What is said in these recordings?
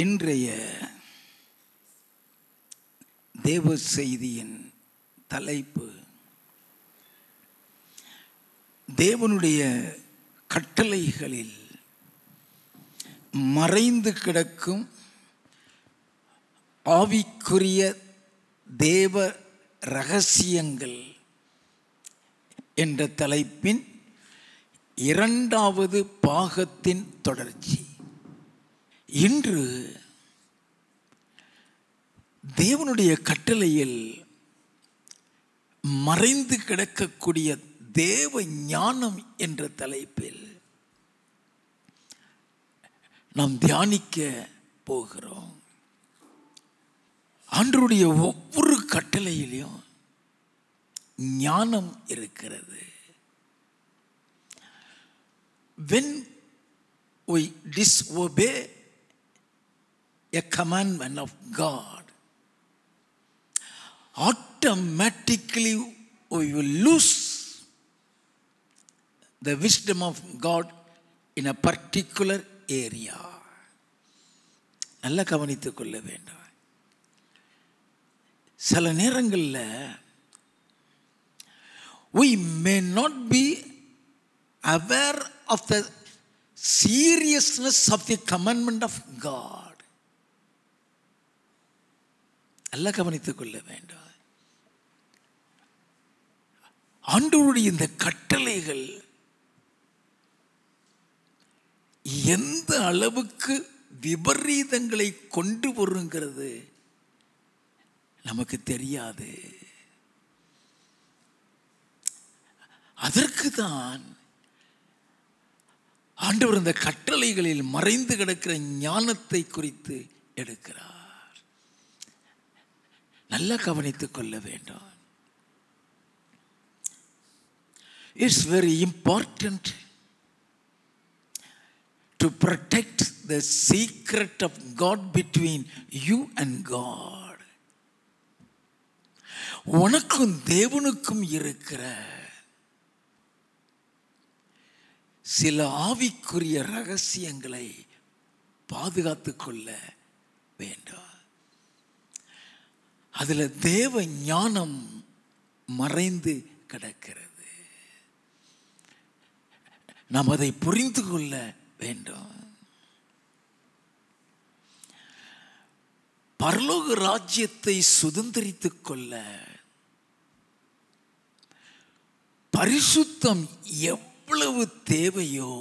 இன்றைய தேவ செய்தியின் தலைப்பு தேவனுடைய கட்டளைகளில் மறைந்து கிடக்கும் ஆவிக்குரிய தேவ இரகசியங்கள் என்ற தலைப்பின் இரண்டாவது பாகத்தின் தொடர்ச்சி. இன்று தேவனுடைய கட்டளையில் மறைந்து கிடக்கக்கூடிய தேவ ஞானம் என்ற தலைப்பில் நாம் தியானிக்க போகிறோம். ஆண்டவருடைய ஒவ்வொரு கட்டளையிலும் ஞானம் இருக்கிறது. When we disobey a commandment of God, automatically we will lose the wisdom of God in a particular area. நல்லா கவனித்துக் கொள்ள வேண்டும். சில நேரங்களில் we may not be aware of the seriousness of the commandment of God. நல்லா கவனித்துக் கொள்ள வேண்டும். ஆண்டவருடைய இந்த கட்டளைகள் எந்த அளவுக்கு விபரீதங்களை கொண்டு வருங்கிறது நமக்கு தெரியாது. அதற்கு தான் ஆண்டவர் இந்த கட்டளைகளில் மறைந்து கிடக்கிற ஞானத்தை குறித்து எடுக்கிறார். நல்லா கவனித்துக் கொள்ள வேண்டும். It's very important to protect the secret of God between you and God. உனக்கும் தேவனுக்கும் இருக்கிற சில ஆவிக்குரிய ரகசியங்களை பாதுகாத்துக் கொள்ள வேண்டும். அதில் தேவ ஞானம் மறைந்து கிடக்கிறது. நாம் அதை புரிந்து கொள்ள வேண்டும். பரலோக ராஜ்யத்தை சுதந்திரித்துக் கொள்ள பரிசுத்தம் எவ்வளவு தேவையோ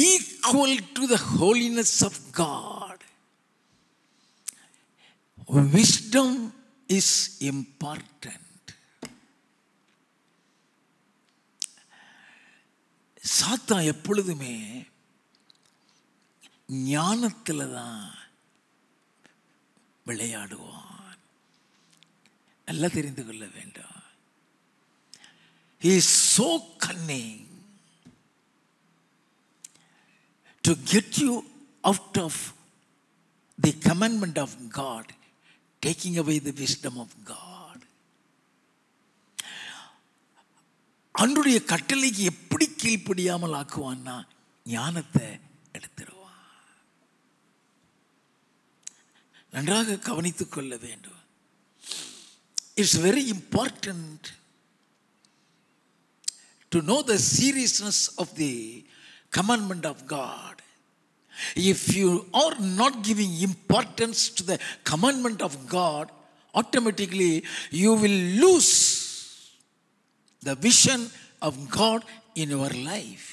equal to the holiness of God, wisdom is important. சாத்தான் எப்பொழுதுமே ஞானத்தில் தான் விளையாடுவான். நல்லா தெரிந்து கொள்ள வேண்டும். He is so cunning to get you out of the commandment of God, taking away the wisdom of God. ஆண்டவருடைய கட்டளைக்கு எப்படி கீழ்ப்படியாமல் ஆக்குவான்னா ஞானத்தை எடுத்துருவான். நன்றாக கவனித்துக் கொள்ள வேண்டும். It's very important to know the seriousness of the commandment of God. If you are not giving importance to the commandment of God, automatically you will lose the vision of God in your life.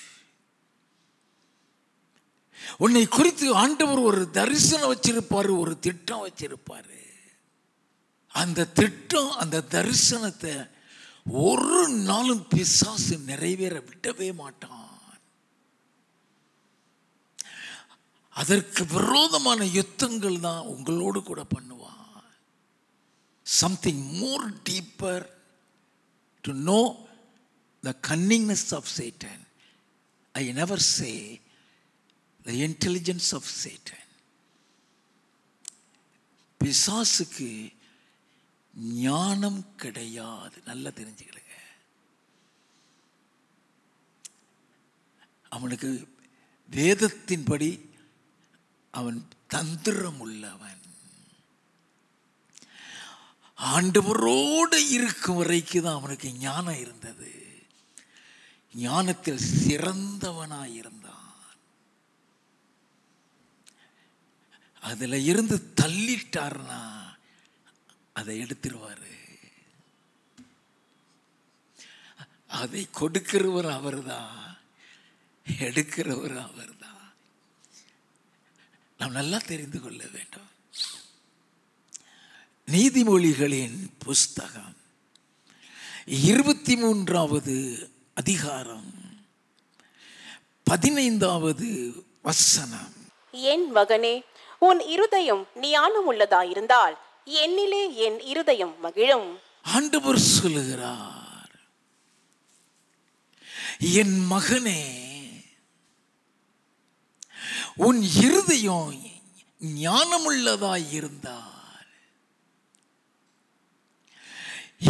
உன்னை குறித்து ஆண்டவர் ஒரு தரிசனம் வச்சிருப்பாரு, ஒரு திட்டம் வச்சிருப்பாரு. அந்த திட்டம், அந்த தரிசனத்தை ஒரு நாளும் பிசாசு நிறைவேற விடவே மாட்டான். அதற்கு விரோதமான யுத்தங்கள் தான் உங்களோடு கூட பண்ணுவான். Something more deeper to know the cunningness of Satan. I never say the intelligence of Satan. பிசாசுக்கு ஞானம் கிடையாது. நல்லா தெரிஞ்சுக்கிடுங்க. அவனுக்கு வேதத்தின்படி அவன் தந்திரம் உள்ளவன். ஆண்டவரோடு இருக்கும் வரைக்கும் தான் அவனுக்கு ஞானம் இருந்தது. ஞானத்தில் சிறந்தவனாய் இருந்தான். அதுல இருந்து தள்ளிட்டார்னா அதை எடுத்துருவாரு. அதை கொடுக்கிறவர் அவர்தான், எடுக்கிறவர் அவர்தான். நாம் நல்லா தெரிந்து கொள்ள வேண்டும். நீதிமொழிகளின் புஸ்தகம் 23வது அதிகாரம் 15வது வசனம். என் மகனே, உன் இருதயம் ஞானம் உள்ளதாயிருந்தால் என்னிலே என் இருதயம் மகிழும். ஆண்டவர் சொல்லுகிறார், என் மகனே, உன் இருதயம் ஞானமுள்ளதாய் இருந்தால்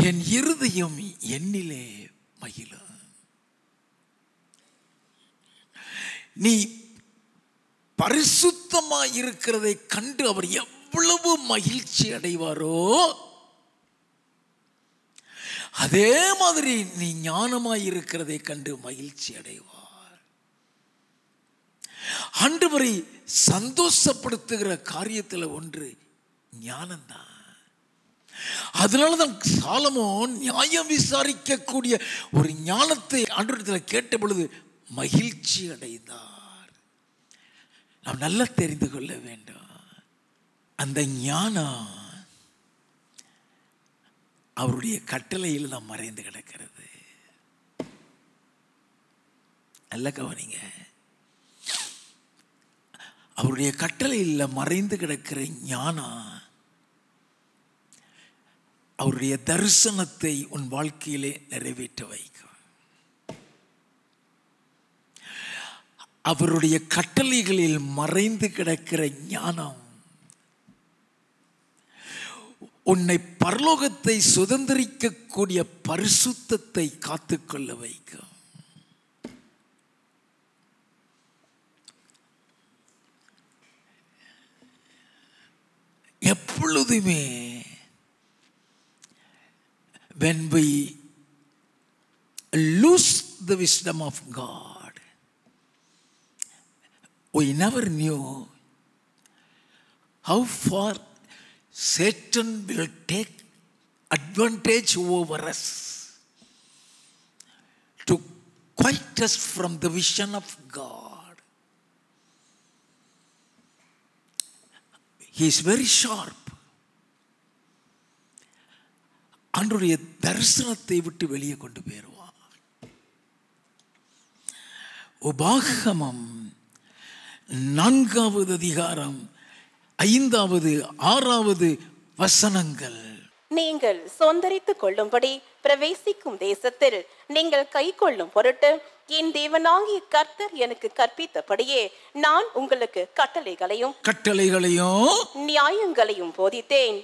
என் இருதயம் என்னிலே மகிழும். நீ பரிசுத்தமாய் இருக்கிறதை கண்டு அவர் எவ்வளவு மகிழ்ச்சி அடைவாரோ அதே மாதிரி நீ ஞானமாய் இருக்கிறதை கண்டு மகிழ்ச்சி அடைவார். ஆண்டவரை சந்தோஷப்படுத்துகிற காரியத்தில் ஒன்று ஞானம்தான். அதனாலதான் சாலமோன் நியாயம் விசாரிக்கக்கூடிய ஒரு ஞானத்தை ஆண்டவரிடத்தில் கேட்ட பொழுது மகிழ்ச்சி அடைந்தார். நாம் நல்லா தெரிந்து கொள்ள வேண்டும், அந்த ஞானம் அவருடைய கட்டளையில் தான் மறைந்து கிடக்கிறது. நல்ல கவனிங்க, அவருடைய கட்டளையில் மறைந்து கிடக்கிற ஞானம் அவருடைய தரிசனத்தை உன் வாழ்க்கையிலே நிறைவேற்ற வைக்கும். அவருடைய கட்டளைகளில் மறைந்து கிடக்கிற ஞானம் உன்னை பரலோகத்தை சுதந்திரிக்கக்கூடிய பரிசுத்தத்தை காத்துக்கொள்ள வைக்கும். எப்பொழுதுமே when we lose the wisdom of God, we never knew how far Satan will take advantage over us to quiet us from the vision of God. He is very sharp. ஆண்டவருடைய தரிசனத்தை விட்டு வெளியே கொண்டு போயிடுவான். உபாகமம் 4வது அதிகாரம் 5வது 6வது வசனங்கள். நீங்கள் சொந்தரித்துக் கொள்ளும்படி பிரவேசிக்கும் தேசத்தில் நீங்கள் கை கொள்ளும் பொருட்டு என் தேவனாகிய கர்த்தர் எனக்கு கற்பித்தபடியே நான் உங்களுக்கு கட்டளைகளையும் நியாயங்களையும் போதித்தேன்.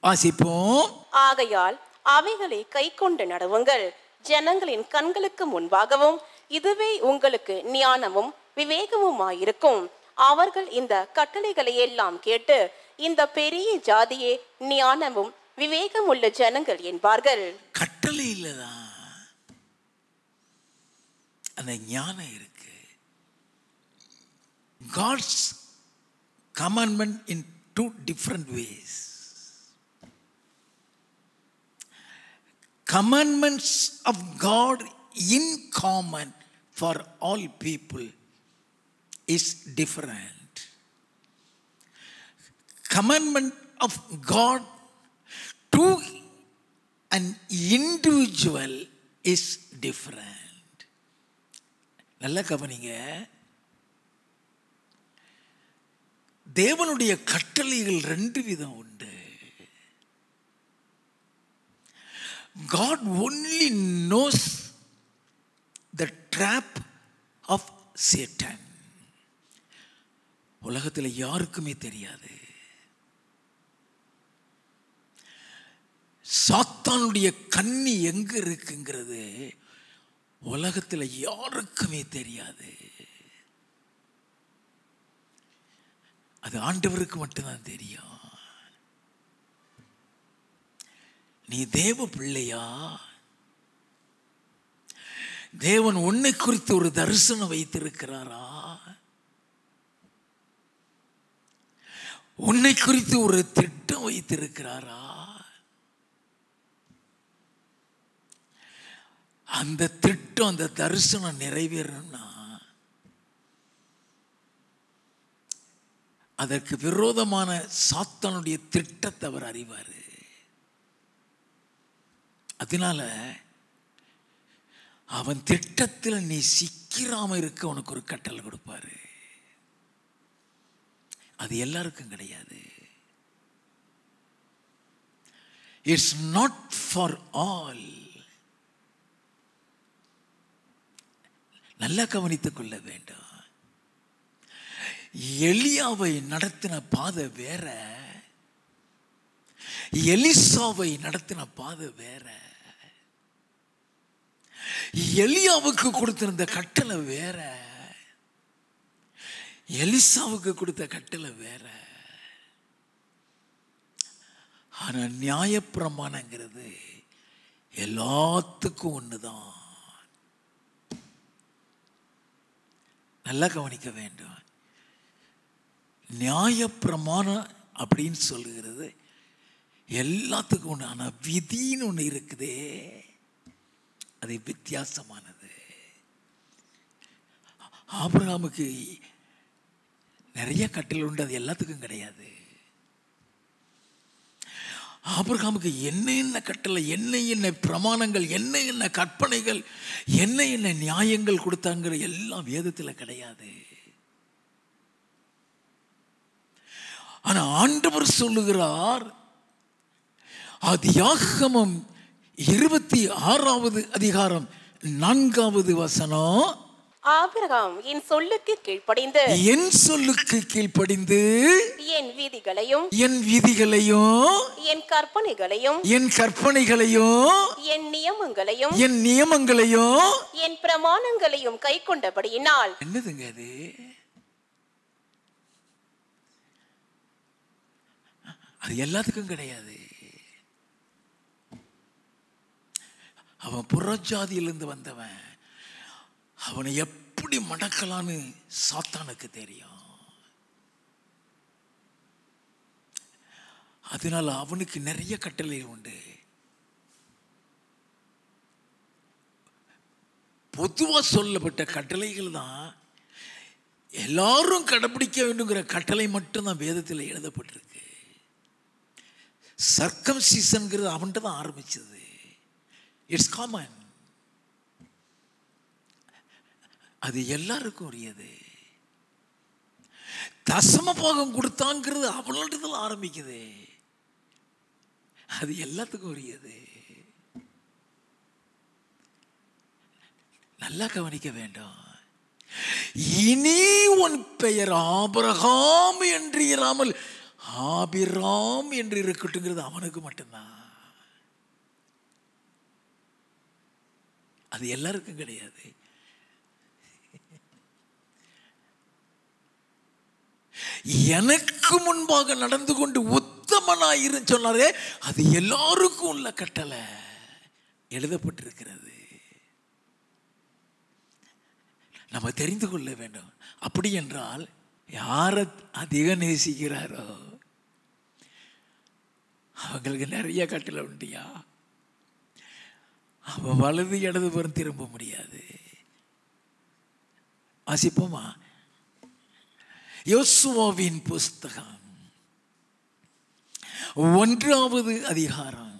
வாசிப்போம். ஆகையால் அவைகளை கை கொண்டு நடவுங்கள். ஜனங்களின் கண்களுக்கு முன்பாகவும் இதுவே உங்களுக்கு ஞானமும் விவேகமுமாயிருக்கும். அவர்கள் இந்த கட்டளைகளை எல்லாம் கேட்டு இந்த பெரிய ஜாதியே ஞானமும் விவேகம் உள்ள ஜனங்கள் என்பார்கள். கட்டளையில தான் அந்த ஞானம் இருக்கு. God's commandment in two different ways. Commandments of God in common for all people is different. Commandment of God to an individual is different. நல்ல கவனிங்க, தேவனுடைய கட்டளைகள் 2 விதம் உண்டு. God only knows the trap of Satan. உலகத்தில் யாருக்குமே தெரியாது. சாத்தானுடைய கண்ணி எங்க இருக்குங்கிறது உலகத்தில் யாருக்குமே தெரியாது. அது ஆண்டவருக்கு மட்டும்தான் தெரியும். நீ தேவ பிள்ளையா? தேவன் உன்னை குறித்து ஒரு தரிசனம் வைத்திருக்கிறாரா? உன்னை குறித்து ஒரு திட்டம் வைத்திருக்கிறாரா? அந்த திட்டம், அந்த தரிசனம் நிறைவேறணும்னா அதற்கு விரோதமான சாத்தானுடைய திட்டத்தை அவர் அறிவார். அதனால அவன் திட்டத்தில் நீ சிக்கிராம இருக்க உனக்கு ஒரு கட்டளை கொடுப்பாரு. அது எல்லாருக்கும் கிடையாது. It's not for all. நல்லா கவனித்துக் கொள்ள வேண்டும். எலியாவை நடத்தின பாதை வேற, எலிசாவை நடத்தின பாதை வேற. எலியாவுக்கு கொடுத்திருந்த கட்டளை வேற, எலிசாவுக்கு கொடுத்த கட்டளை வேற. ஆனா நியாயப்பிரமாணங்கிறது எல்லாத்துக்கும் ஒண்ணுதான். நல்லா கவனிக்க வேண்டும். நியாயப்பிரமாணம் அப்படின்னு சொல்லுகிறது எல்லாத்துக்கும் ஒன்று. ஆனா விதின்னு ஒன்று இருக்குதே, அது வித்தியாசமானது. ஆபிரகாமுக்கு நிறைய கட்டளை உண்டு, அது எல்லாத்துக்கும் கிடையாது. ஆபிரகாமுக்கு என்ன என்ன கட்டளை, என்ன என்ன பிரமாணங்கள், என்ன என்ன கற்பனைகள், என்ன என்ன நியாயங்கள் கொடுத்தாங்கிற எல்லாம் வேதத்தில் கிடையாது. ஆனா ஆண்டவர் சொல்லுகிறார், ஆதியாகமம் 26வது அதிகாரம் 4வது வசனம், ஆபிரகாம் என் சொல்லுக்கு கீழ்ப்படிந்து, என் சொல்லுக்கு கீழ்ப்படிந்து என் விதிகளையும் என் விதிகளையும் என் கற்பனைகளையும் என் கற்பனைகளையும் என் நியமங்களையும் என் நியமங்களையும் என் பிரமாணங்களையும் கை கொண்டபடியினால். என்னதுங்க அது? அது எல்லாத்துக்கும் கிடையாது. அவன் புறஜாதியிலிருந்து வந்தவன், அவனை எப்படி மடக்கலான்னு சாத்தானுக்கு தெரியும். அதனால அவனுக்கு நிறைய கட்டளைகள் உண்டு. பொதுவா சொல்லப்பட்ட கட்டளைகள் தான் எல்லாரும் கடைபிடிக்க வேண்டுங்கிற கட்டளை மட்டும்தான் வேதத்தில் எழுதப்பட்டிருக்கு. சர்க்கம்சிஷன்ங்கிறது அவன்கிட்ட தான் ஆரம்பிச்சது. It's common. அது எல்லாருக்கும் உரியது. தசம பாகம் கொடுத்தாங்கிறது அவனிடத்தில் ஆரம்பிக்குது. அது எல்லாத்துக்கும் உரியது. நல்லா கவனிக்க வேண்டும். இனி உன் பெயர் ஆபிரகாம் என்று இராமல் ஆபிராம் என்று இருக்கட்டுங்கிறது அவனுக்கு மட்டும்தான். அது எல்லாருக்கும் கிடையாது. எனக்கு முன்பாக நடந்து கொண்டு உத்தமனாயிரு சொன்னாரே, அது எல்லாருக்கும் உள்ள கட்டளை எழுதப்பட்டிருக்கிறது. நம்ம தெரிந்து கொள்ள வேண்டும். அப்படி என்றால் யாரை அதிக நேசிக்கிறாரோ அவங்களுக்கு நிறைய கட்டளை உண்டியா. அவன் வலது இடது புறம் திரும்ப முடியாது. வாசிப்போமா? யோசுவாவின் புஸ்தகம் 1வது அதிகாரம்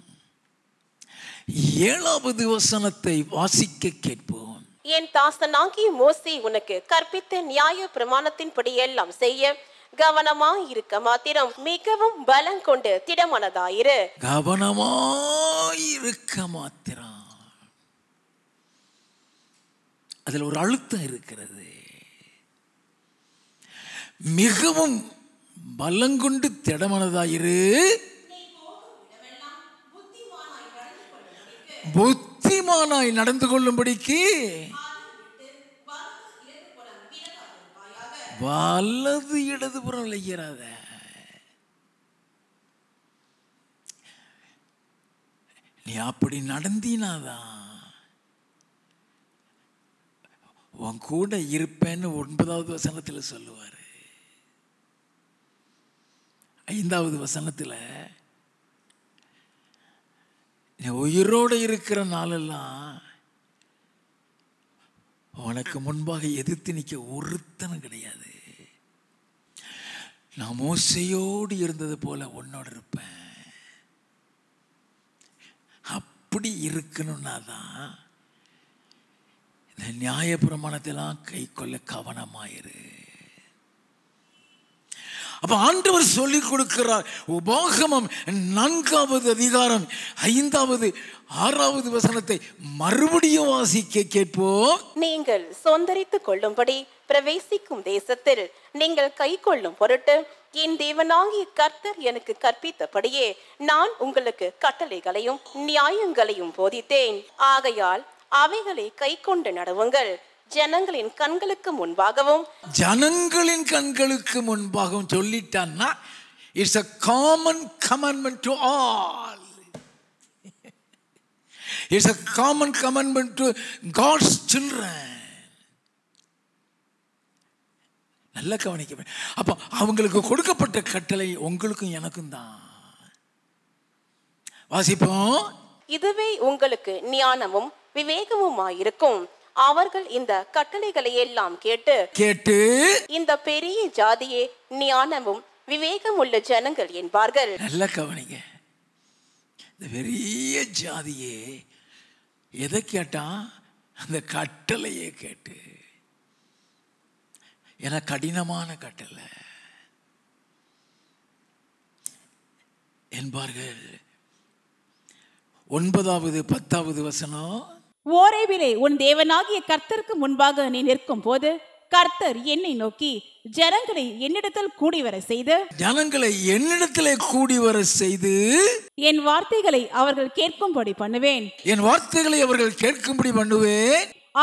7வது வசனத்தை வாசிக்க கேட்போம். என் தாசனாகிய மோசே உனக்கு கற்பித்த நியாய பிரமாணத்தின்படி எல்லாம் செய்ய கவனமாயிருக்க மாத்திரம் மிகவும் பலம் கொண்டு திடமனதாயிரு. கவனமாயிருக்க மாத்திரம். அதில் ஒரு அழுத்தம் இருக்கிறது. மிகவும் பலங்கொண்டு திடமனதாயிரு, புத்திமானாய் நடந்து கொள்ளும்படிக்கு வலது இடதுபுறம் விளையிறாத. நீ அப்படி நடந்தினாதான் உன் கூட இருப்பேன்னு 9வது வசனத்தில் சொல்லுவார். 5வது வசனத்தில் நீ உயிரோடு இருக்கிற நாளெல்லாம் உனக்கு முன்பாக எதிர்த்து நிற்க ஒருத்தனும் கிடையாது. நான் மோசையோடு இருந்தது போல உன்னோடு இருப்பேன். அப்படி இருக்கணும்னா தான் இந்த நியாயப்பிரமாணத்தெல்லாம் கை கொள்ள கவனமாயிரு. அப்ப ஆண்டவர் சொல்லிக் கொடுக்கிறார். உபாகமம் 4வது அதிகாரம் 5வது 6வது வசனத்தை மறுபடியும் வாசிக்க கேட்போம். நீங்கள் சொந்தரித்துக் கொள்ளும்படி பிரவேசிக்கும் தேசத்தில் நீங்கள் கை கொள்ளும் பொருட்டு என் தேவனாகிய கர்த்தர் எனக்கு கற்பித்தபடியே நான் உங்களுக்கு கட்டளைகளையும் நியாயங்களையும் போதித்தேன். ஆகையால் அவைகளை கை கொண்டு நடவுங்கள். ஜனங்களின் கண்களுக்கு முன்பாகவும் சொல்லிட்டான்னா it's a common commandment to all. It's a common commandment to God's children. நல்ல கவனிக்க. அப்ப அவங்களுக்கு கொடுக்கப்பட்ட கட்டளை உங்களுக்கும் எனக்கும் தான். வாசிப்போம். இதுவே உங்களுக்கு ஞானமும் விவேகமுமாயிருக்கும். அவர்கள் இந்த கட்டளைகளை எல்லாம் கேட்டு இந்த பெரிய ஜாதியே ஞானமும் விவேகம் உள்ள ஜனங்கள் என்பார்கள். நல்ல கவனிங்க. இந்த பெரிய ஜாதியே எதை கேட்டா? அந்த கட்டளையே கேட்டு. என கடினமான கட்டளை என்பார்கள். 9வது 10வது வசனம். ஓரேபிலே உன் தேவனாகிய கர்த்தருக்கு முன்பாக நீ நிற்கும் போது கர்த்தர் என்னை நோக்கி ஜனங்களை என்னிடத்தில் கூடி வர செய்து என் வார்த்தைகளை அவர்கள் கேட்கும்படி பண்ணுவேன்.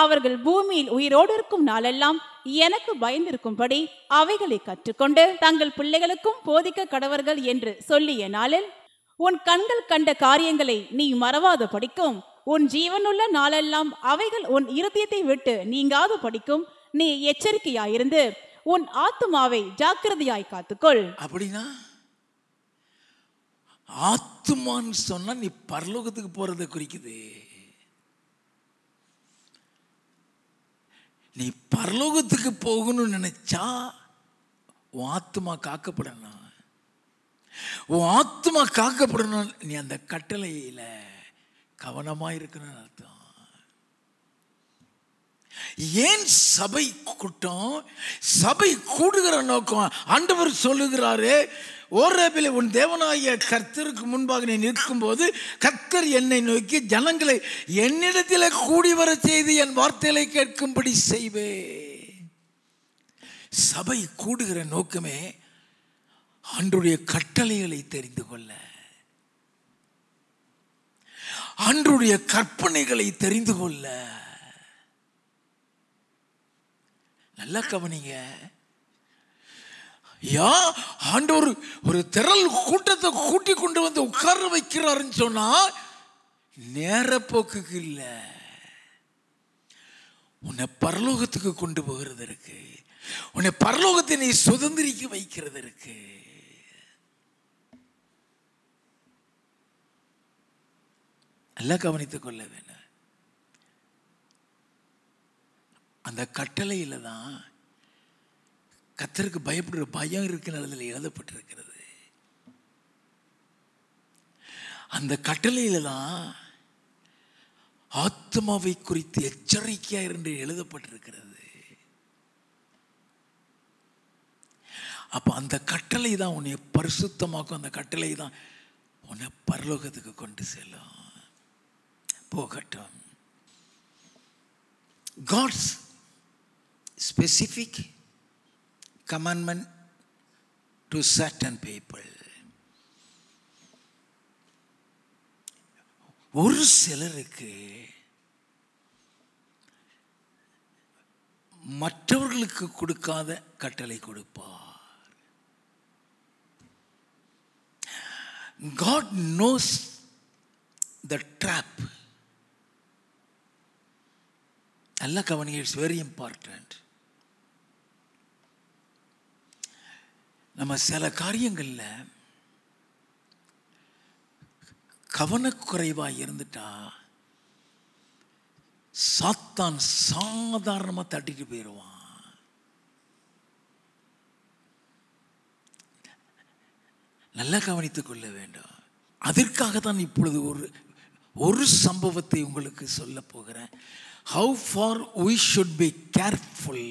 அவர்கள் பூமியில் உயிரோடு இருக்கும் நாளெல்லாம் எனக்கு பயந்திருக்கும்படி அவைகளை கற்றுக்கொண்டு தங்கள் பிள்ளைகளுக்கும் போதிக்க கடவர்கள் என்று சொல்லிய நாளில் உன் கண்கள் கண்ட காரியங்களை நீ மறவாத படிக்கும். உன் ஜீவனுள்ள நாளெல்லாம் அவைகள் உன் இருதயத்தை விட்டு நீங்காது படிக்கும். நீ எச்சரிக்கையாயிருந்து உன் ஆத்துமாவை ஜாக்கிரதையாய் காத்துக்கொள். அப்படின்னா ஆத்துமான்னு சொன்னா நீ பரலோகத்துக்கு போறதை குறிக்குது. நீ பரலோகத்துக்கு போகணும்னு நினைச்சா உன் ஆத்துமா காக்கப்படணும். உன் ஆத்துமா காக்கப்படணும். நீ அந்த கட்டளையில கவனமா இருக்கணும்னு அர்த்தம். ஏன் சபை கூட்டம்? சபை கூடுகிற நோக்கம். ஆண்டவர் சொல்லுகிறாரு, ஓரேபிலே உன் தேவனாகிய கர்த்தருக்கு முன்பாக நீ நிற்கும் போது கர்த்தர் என்னை நோக்கி ஜனங்களை என்னிடத்தில் கூடி வர செய்து என் வார்த்தைகளை கேட்கும்படி செய்வே. சபை கூடுகிற நோக்கமே ஆண்டவருடைய கட்டளைகளை தெரிந்து கொள்ள, ஆண்டவருடைய கற்பனைகளை தெரிந்து கொள்ள. நல்ல கவனிங்க. ஆண்டவர் ஒரு திரள் கூட்டத்தை கூட்டி கொண்டு வந்து உட்கார வைக்கிறாருன்னு சொன்னா நேர போக்குக்கு இல்ல, உன்னை பரலோகத்துக்கு கொண்டு போகிறது இருக்கு. உன்னை பரலோகத்தை நீ சுதந்திரிக்க வைக்கிறது இருக்கு. நல்லா கவனித்துக் கொள்ள வேண்டும். அந்த கட்டளையில தான் கர்த்தருக்கு பயப்படுற பயம் இருக்கிற எழுதப்பட்டிருக்கிறது. அந்த கட்டளையில தான் ஆத்மாவை குறித்து எச்சரிக்கையா என்று எழுதப்பட்டிருக்கிறது. அப்ப அந்த கட்டளை தான் உன்னை பரிசுத்தமாக்கும். அந்த கட்டளை தான் உன்னை பரலோகத்துக்கு கொண்டு செல்லும். போகட்டும். God's specific commandment to certain people. ஒரு சிலருக்கு மற்றவர்களுக்கு கொடுக்காத கட்டளை கொடுப்பார். God knows the trap. நல்ல கவனிங்க, இட்ஸ் வெரி இம்பார்ட்டன்ட். நம்ம சில காரியங்கள்ல கவனக்குறைவாக இருந்துட்டா சாத்தான் சாதாரணமாக தட்டிட்டு போயிடுவான். நல்லா கவனித்துக் கொள்ள வேண்டும். அதற்காக தான் இப்பொழுது ஒரு சம்பவத்தை உங்களுக்கு சொல்ல போகிறேன். How far we should be careful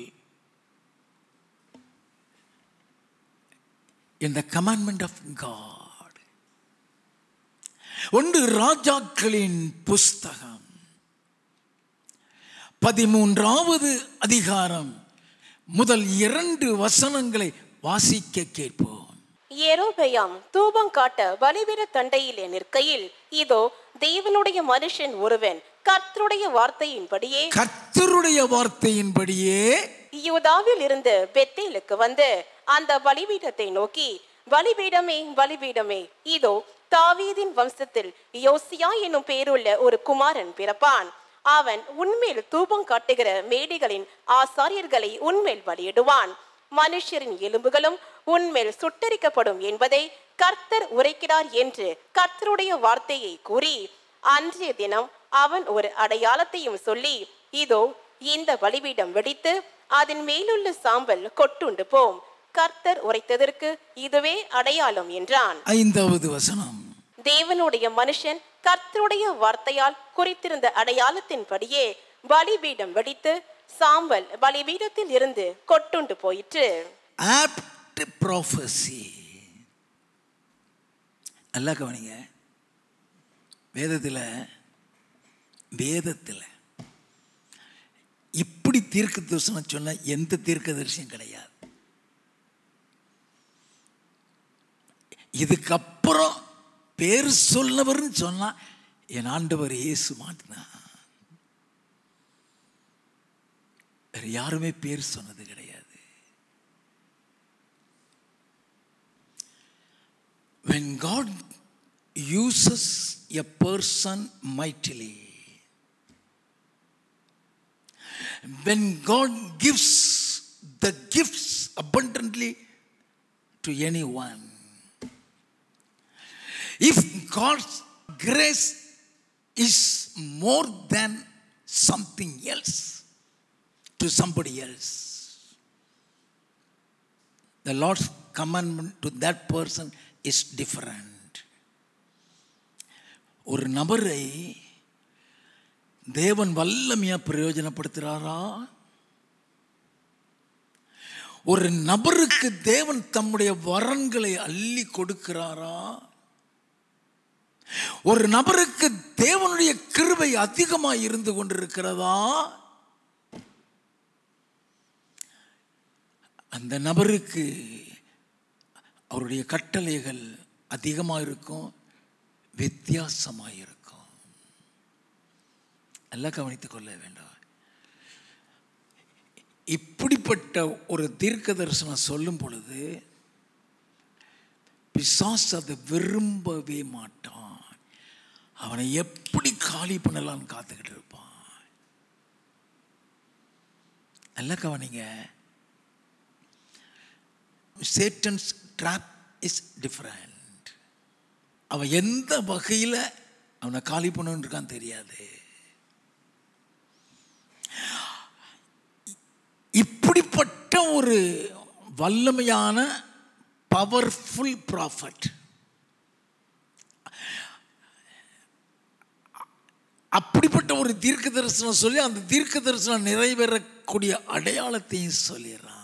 in the commandment of God. ஒன்று ராஜாக்களின் புஸ்தகம் 13வது அதிகாரம் முதல் 2 வசனங்களை வாசிக்க கேட்போம். யெரொபெயாம் தூபம் காட்ட பலிபீட தண்டையிலே நிற்கையில், இதோ தேவனுடைய மனுஷன் ஒருவன் கர்த்தருடைய வார்த்தையின்படியே யூதாவில் இருந்து பெத்தேலுக்கு வந்து அந்த பலிபீடத்தை நோக்கி, பலிபீடமே பலிபீடமே, இதோ தாவீதின் வம்சத்தில் யோசியா என்னும் பேருள்ள ஒரு குமாரன் பிறப்பான். அவன் உன்மேல் தூபம் காட்டுகிற மேடைகளின் ஆசாரியர்களை உன்மேல் பலியிடுவான். மனுஷரின் எலும்புகளும் உன்மேல் சுட்டரிக்கப்படும் என்பதை கர்த்தர் உரைக்கிறார் என்று கர்த்தருடைய வார்த்தையை கூறி, அன்றைய தினம் அவன் ஒரு அடையாளத்தையும் சொல்லி, இதோ இந்த பலிபீடம் வெடித்து அதன் மேலுள்ள சாம்பல் கொட்டுண்டு போம், கர்த்தர் உரைத்ததற்கு இதுவே அடையாளம் என்றான். 5வது வசனம். தேவனுடைய மனுஷன் கர்த்தருடைய வார்த்தையால் குறித்திருந்த அடையாளத்தின்படியே பலிபீடம் வெடித்து சாம்பல் பலிபீடத்தில் இருந்து கொட்டுண்டு போயிற்று. Apt prophecy. நல்லா கவனிங்க, வேதத்தில் இப்படி தீர்க்க தரிசனம் சொன்ன எந்த தீர்க்க தரிசனம் கிடையாது. இதுக்கப்புறம் பேர் சொன்னவர்னு சொன்னா என் ஆண்டவர் இயேசு மாட்டினான். வேற யாருமே பேர் சொன்னது கிடையாது. When God uses a person mightily, when God gives the gifts abundantly to anyone, if God's grace is more than something else to somebody else, the Lord's commandment to that person is different. ஒரு நபரை தேவன் வல்லமையா பிரயோஜனப்படுத்துறாரா? ஒரு நபருக்கு தேவன் தம்முடைய வரங்களை அள்ளி கொடுக்கிறாரா? ஒரு நபருக்கு தேவனுடைய கிருபை அதிகமாக இருந்து கொண்டிருக்கிறதா? அந்த நபருக்கு அவருடைய கட்டளைகள் அதிகமாக இருக்கும், வித்தியாசமாக இருக்கும். எல்லாம் கவனித்துக் கொள்ள வேண்டும். இப்படிப்பட்ட ஒரு தீர்க்க தரிசனம் சொல்லும் பொழுது பிசாசு அதை விரும்பவே மாட்டான். அவனை எப்படி காலி பண்ணலான்னு காத்துக்கிட்டு இருப்பான். நல்லா கவனிங்க, Satan's trap is different. அவன் எந்த வகையில் அவனை காலி பண்ணணுன்னு இருக்கான்னு தெரியாது. இப்படிப்பட்ட ஒரு வல்லமையான பவர்ஃபுல் ப்ராஃபட், அப்படிப்பட்ட ஒரு தீர்க்க தரிசனம் சொல்லி அந்த தீர்க்க தரிசனம் நிறைவேறக்கூடிய அடையாளத்தையும் சொல்லிடுறான்.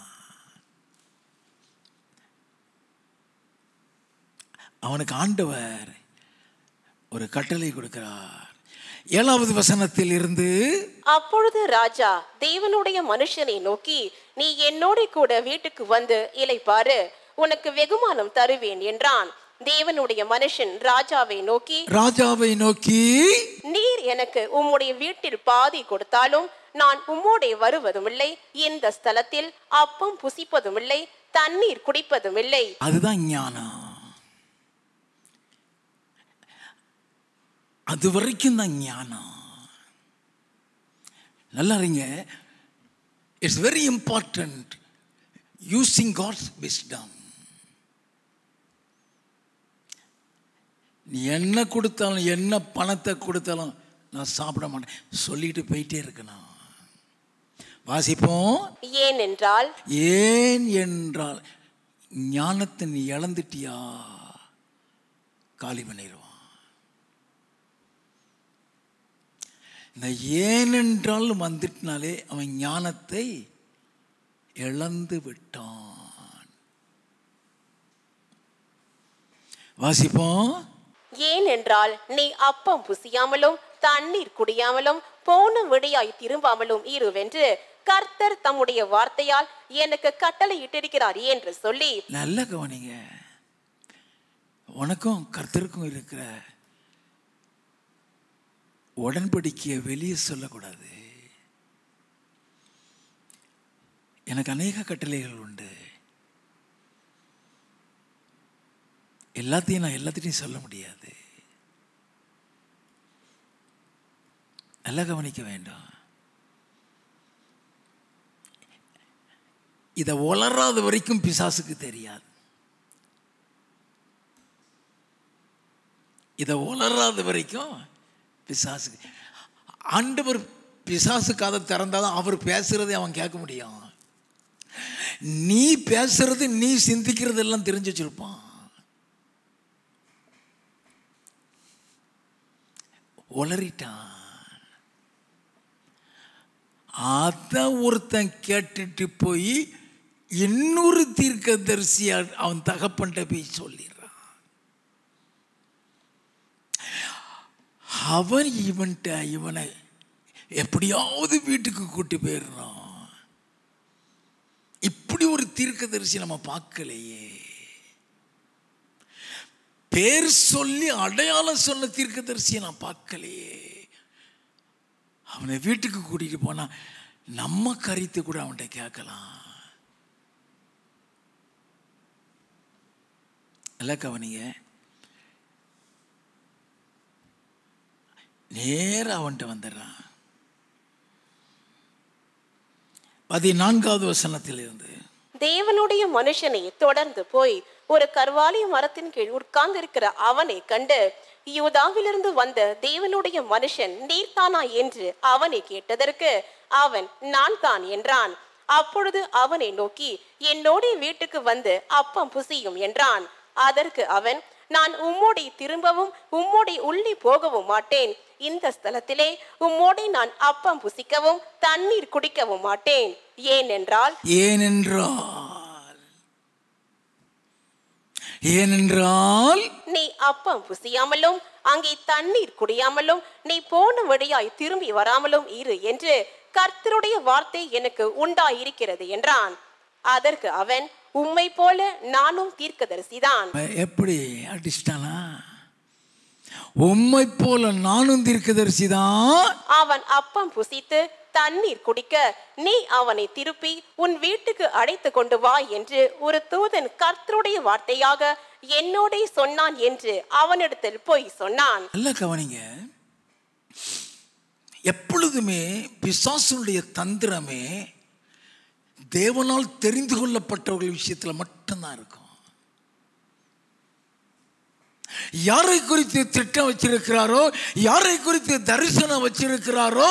அவனுக்கு ஆண்டவர் ஒரு கட்டளை கொடுக்கிறார். 7வது வசனத்தில் இருந்து, அப்பொழுது ராஜா தேவனுடைய மனுஷனை நோக்கி, நீ என்னோட கூட வீட்டுக்கு வந்து இளைப்பாரு, உனக்கு வெகுமானம் தருவேன் என்றான். தேவனுடைய மனுஷன் ராஜாவை நோக்கி, நீர் எனக்கு உம்முடைய வீட்டில் பாதி கொடுத்தாலும் நான் உம்மோடே வருவதும் இல்லை, இந்த ஸ்தலத்தில் அப்பம் புசிப்பதும் இல்லை, தண்ணீர் குடிப்பதும் இல்லை. அதுதான் ஞானம். அது வரைக்கும் தான் ஞானம். நல்லா இருங்க. It's very important using God's wisdom. நீ என்ன கொடுத்தாலும், என்ன பணத்தை கொடுத்தாலும் நான் சாப்பிட மாட்டேன் சொல்லிட்டு போயிட்டே இருக்கணும். வாசிப்போம். ஏனென்றால் ஞானத்தை நீ இழந்துட்டியா, காலி பண்ணிடுவான். இந்த ஏனென்றால் வந்துட்டுனாலே அவன் ஞானத்தை இழந்து விட்டான். வாசிப்போம். ஏனென்றால் நீ அப்பம் புசியாமலும் தண்ணீர் குடியாமலும் போன வழியாய் திரும்பாமலும் இருவென்று கர்த்தர் தம்முடைய வார்த்தையால் எனக்கு கட்டளை இட்டிருக்கிறார் என்று சொல்லி. நல்ல கவனிங்க. உனக்கும் கர்த்தருக்கும் இருக்கிற உடன்படிக்கையை வெளியே சொல்லக்கூடாது. எனக்கு அநேக கட்டளைகள் உண்டு. எல்லாத்தையும் நான் எல்லாத்திட்டையும் சொல்ல முடியாது. நல்லா கவனிக்க வேண்டாம். இதை வளராத வரைக்கும் பிசாசுக்கு தெரியாது. இதை வளராத வரைக்கும் பிசாசுக்கு, ஆண்டவர் பிசாசு காதை திறந்தாதான் அவர் பேசுறதை அவன் கேட்க முடியும். நீ பேசுறது, நீ சிந்திக்கிறது எல்லாம் தெரிஞ்சு வச்சிருப்பான். உளறிட்டான். அத ஒருத்தன் கேட்டுட்டு போய் இன்னொரு தீர்க்கதரிசியா அவன் தகப்பன்ட்ட போய் சொல்லிடுறான். அவன் இவனை எப்படியாவது வீட்டுக்கு கூட்டி போயிடுறான். இப்படி ஒரு தீர்க்கதரிசி நம்ம பார்க்கலையே. பேர் சொல்லி அடையாளம் சொன்ன தீர்க்கதரிசியை நான் பார்க்கலையே. அவனை வீட்டுக்கு கூட்டிட்டு போனா நம்ம கருத்தை கூட அவன்கிட்ட கேட்கலாம். எல்லாம் கவனிங்க. நேர அவன்கிட்ட வந்துடுறான். 14வது வசனத்தில் இருந்து, தேவனுடைய மனுஷனை தொடர்ந்து போய் ஒரு கர்வாலி மரத்தின் கீழ் உட்கார்ந்து இருக்கிற அவனை கண்டு, யூதாவிலிருந்து வந்த தேவனுடைய மனுஷன் நீர்தானா என்று அவனை கேட்டதற்கு அவன் நான் தான் என்றான். அப்பொழுது அவனை நோக்கி, என்னோட வீட்டுக்கு வந்து அப்பம் புசியும் என்றான். அதற்கு அவன், நான் உம்மோடே திரும்பவும் உம்மோடே உள்ளே போகவும் மாட்டேன். இந்த ஸ்தலத்திலே உம்மோடே நான் அப்பம் புசிக்கவும் தண்ணீர் குடிக்கவும் மாட்டேன். ஏனென்றால் நீ அப்பம் புசியாமலும் அங்கே தண்ணீர் குடியாமலும் நீ போன வழியாய் திரும்பி வராமலும் இரு என்று கர்த்தருடைய வார்த்தை எனக்கு உண்டாயிருக்கிறது என்றான். அதற்கு அவன், உம்மை போல நானும் தீர்க்கதரிசிதான். எப்படி அடிச்சிட்டானா? உம்மை போல நானும் தீர்க்கதரிசிதான். அவன் அப்பம் புசித்து தண்ணீர் குடிக்க நீ அவனை திருப்பி உன் வீட்டுக்கு அழைத்து கொண்டு வா என்று ஒரு தூதன் கர்த்தருடைய வார்த்தையாக என்னோட சொன்னான் என்று அவனிடத்தில் போய் சொன்னான். நல்ல கவனிங்க. எப்பொழுதுமே பிசாசுடைய தந்திரமே தேவனால் தெரிந்து கொள்ளப்பட்டவர்கள் விஷயத்துல மட்டும்தான் இருக்கும். யாரை குறித்து திட்டம் வச்சிருக்கிறாரோ, யாரை குறித்து தரிசனம் வச்சிருக்கிறாரோ,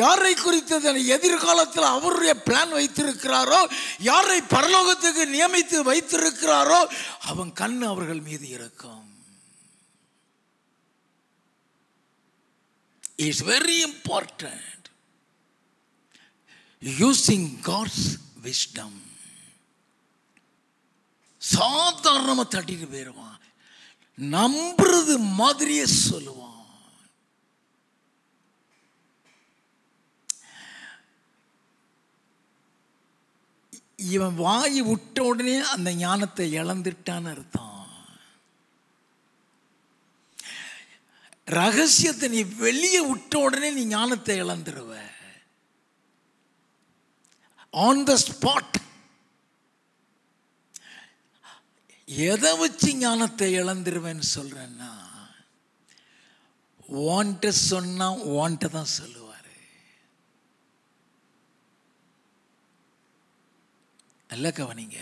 யாரை குறித்து எதிர்காலத்தில் அவருடைய பிளான் வைத்திருக்கிறாரோ, யாரை பரலோகத்துக்கு நியமித்து வைத்திருக்கிறாரோ அவன் கண் அவர்கள் மீது இருக்கும். It's very important using God's wisdom. சாதாரணமா தட்டிட்டு போயிடுவான். நம்புறது மாதிரியே சொல்லுவான். இவன் வாய் விட்ட உடனே அந்த ஞானத்தை இழந்துட்டான்னு அர்த்தம். ரகசியத்தை நீ வெளியே விட்ட உடனே நீ ஞானத்தை இழந்துருவ. On the spot. எதை வச்சு ஞானத்தை இழந்துருவேன்னு சொல்றேன்னா, வாண்ட சொன்னா வாண்ட தான் சொல்லுவாரு. நல்ல கவனிங்க.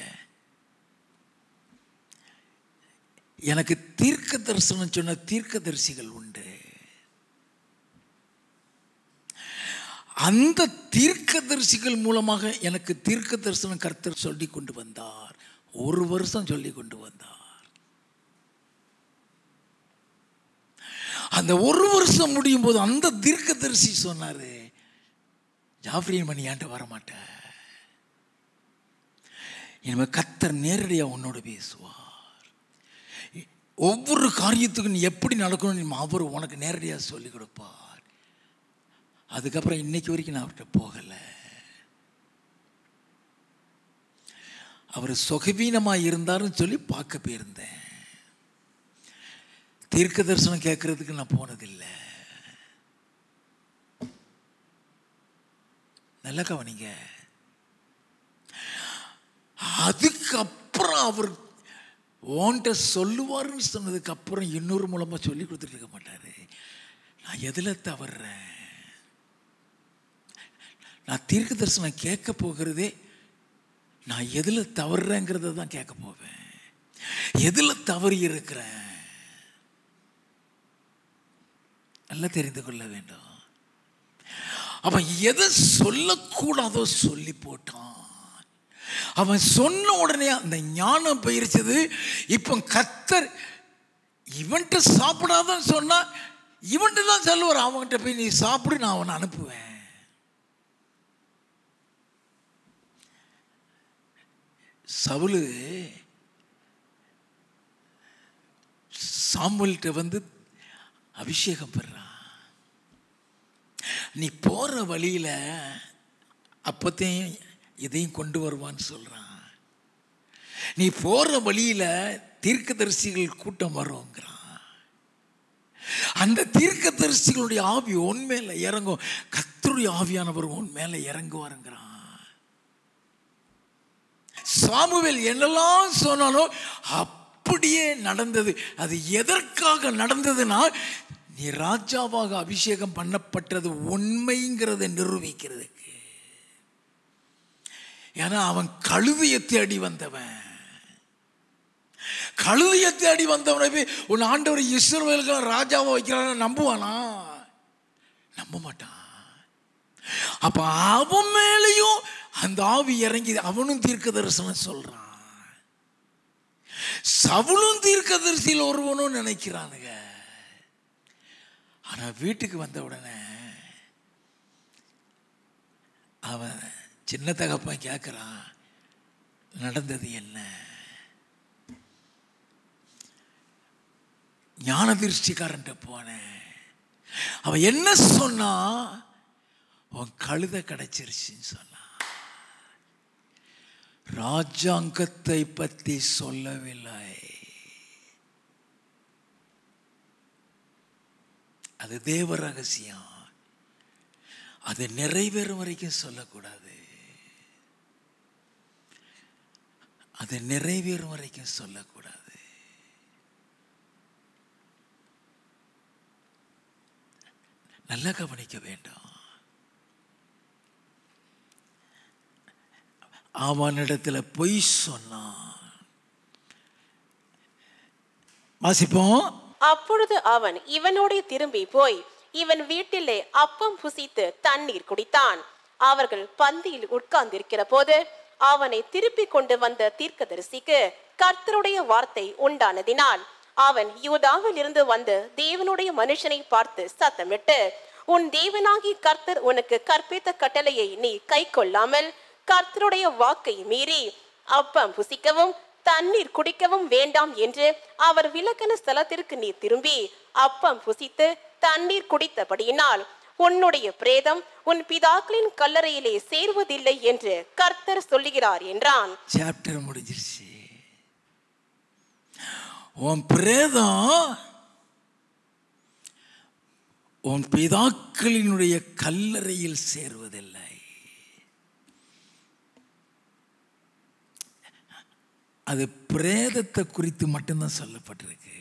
எனக்கு தீர்க்க தரிசனம் சொன்ன தீர்க்கதரிசிகள் உண்டு. அந்த தீர்க்கதரிசிகள் மூலமாக எனக்கு தீர்க்க தரிசனம் கர்த்தர் சொல்லி கொண்டு வந்தார். 1 வருஷம் சொல்லி கொண்டு வந்தார். அந்த 1 வருஷம் முடியும் போது அந்த தீர்க்கதரிசி சொன்னாரு, ஜாஃப்ரின் மணி ஏன்ட்ட வரமாட்டேன், இனிமே கர்த்தர் நேரடியாக உன்னோட பேசுவார், ஒவ்வொரு காரியத்துக்கும் நீ எப்படி நடக்கணும் அவர் உனக்கு நேரடியாக சொல்லிக் கொடுப்பார். அதுக்கப்புறம் இன்னைக்கு வரைக்கும் நான் அவர்கிட்ட போகலை. அவர் சுகவீனமாக இருந்தாருன்னு சொல்லி பார்க்க போயிருந்தேன். தீர்க்க தரிசனம் கேட்கறதுக்கு நான் போனதில்லை. நல்ல கவனிங்க. அதுக்கப்புறம் அவர் ஓன்ட்ட சொல்லுவாருன்னு சொன்னதுக்கு அப்புறம் இன்னொரு மூலமாக சொல்லி கொடுத்துட்டு இருக்க மாட்டாரு. நான் எதில் தவறுறேன்? நான் தீர்க்க தரிசனம் கேட்க போகிறதே நான் எதில் தவறுறேங்கிறத தான் கேட்க போவேன். எதில் தவறி இருக்கிறேன் நல்லா தெரிந்து கொள்ள வேண்டும். அவன் எதை சொல்லக்கூடாதோ சொல்லி போட்டான். அவன் சொன்ன உடனே அந்த ஞானம் போயிருச்சது. இப்போ கர்த்தர் இவன்கிட்ட சாப்பிடாதன்னு சொன்னா இவன்கிட்ட தான் சொல்லுவார், அவன்கிட்ட போய் நீ சாப்பிடு, நான் அவனை அனுப்புவேன். சவுலு சாமுவேல்கிட்ட வந்து அபிஷேகம் பெறான். நீ போற வழியில அப்பத்தையும் இதையும் கொண்டு வருவான்னு சொல்றான். நீ போற வழியில தீர்க்கதரிசிகள் கூட்டம் வருங்கிறான். அந்த தீர்க்கதரிசிகளுடைய ஆவி உன் மேல இறங்கும், கர்த்தருடைய ஆவியானவர் உன் மேல இறங்குவாருங்கிறான். சாமுவேல் என்னெல்லாம் சொன்னாலும் அப்படியே நடந்தது. அது எதற்காக நடந்ததுன்னா, நீ ராஜாவாக அபிஷேகம் பண்ணப்பட்டது உண்மைங்கிறத நிரூபிக்கிறதுக்கு. ஏன்னா அவன் கழுதையை தேடி வந்தவன். கழுதையை தேடி வந்தவனை உன் ஆண்டவர் இஸ்ரவேலுக்கு ராஜாவை வைக்கிறான்னு நம்புவானா? நம்ப மாட்டான். அப்ப அவன் மேலையும் அந்த ஆவி இறங்கி அவனும் தீர்க்க தரிசனம் சொல்றான். சவுலும் தீர்க்க தரிசியில் ஒருவனும் நினைக்கிறானுங்க. ஆனா வீட்டுக்கு வந்த உடனே அவன் சின்ன தகப்பன் கேட்கிறான், நடந்தது என்ன? ஞான திருஷ்டிக்காரன்ட்ட போனேன். அவன் என்ன சொன்னா, உன் கழுதை கிடைச்சிருச்சுன்னு சொன்னான். ராஜாங்கத்தை பற்றி சொல்லவில்லை. அது தேவ ரகசியம். அது நிறைவேறும் வரைக்கும் சொல்லக்கூடாது. அது நிறைவேறும் வரைக்கும் சொல்லக்கூடாது. நல்லா கவனிக்க வேண்டும். அவனிடத்துல பொய் சொன்னான். வாசிப்போம். அப்பொழுது அவன் இவனோட திரும்பி போய் இவன் வீட்டிலே அப்பம் புசித்து தண்ணீர் குடித்தான். அவர்கள் பந்தியில் உட்கார்ந்திருக்கிற போது அவனை திருப்பி கொண்டு வந்த தீர்க்கதரிசிக்கு கர்த்தருடைய வார்த்தை உண்டானதினால் அவன் யூதாவில் இருந்து வந்து தேவனுடைய மனுஷனை பார்த்து சத்தமிட்டு, உன் தேவனாகி கர்த்தர் உனக்கு கற்பித்த கட்டளையை நீ கை கொள்ளாமல் கர்த்தருடைய வாக்கை மீறி அப்பம் புசிக்கவும் தண்ணீர் குடிக்கவும் வேண்டாம் என்று அவர் விலக்கின ஸ்தலத்திற்கு நீ திரும்பி அப்பம் புசித்து தண்ணீர் குடித்தபடியினால் உன்னுடைய பிரேதம் உன் பிதாக்களின் கல்லறையிலே சேர்வதில்லை என்று கர்த்தர் சொல்லுகிறார் என்றான். சாப்டர் முடிஞ்சிருச்சு. உன் பிரேதம் உன் பிதாக்களினுடைய கல்லறையில் சேர்வதில்லை. அது பிரேதத்தை குறித்து மட்டும்தான் சொல்லப்பட்டிருக்கு.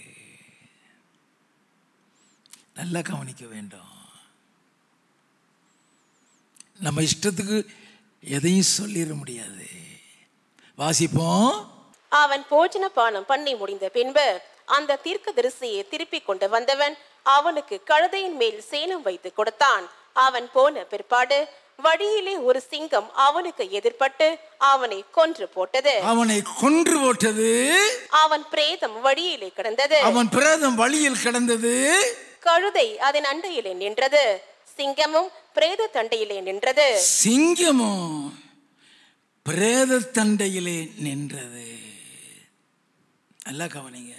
நல்லா கவனிக்க வேண்டும். நம்ம இஷ்டத்துக்கு எதையும் சொல்லிட முடியாது. வாசிப்போம். அவன் போஜன பானம் பண்ணி முடிந்த பின்பு அந்த தீர்க்கதரிசியை திருப்பி கொண்டு வந்தவன் அவனுக்கு கழுதையின் மேல் சேணம் வைத்து கொடுத்தான். அவன் போன பிற்பாடு வழியிலே ஒரு சிங்கம் அவனுக்கு எதிர்பட்டு அவனை கொன்று போட்டது. அவன் பிரேதம் வழியிலே கிடந்தது. கழுதை அதன் அண்டையிலே நின்றது. சிங்கமும் பிரேத தண்டையிலே நின்றது. நல்லா கவனிங்க.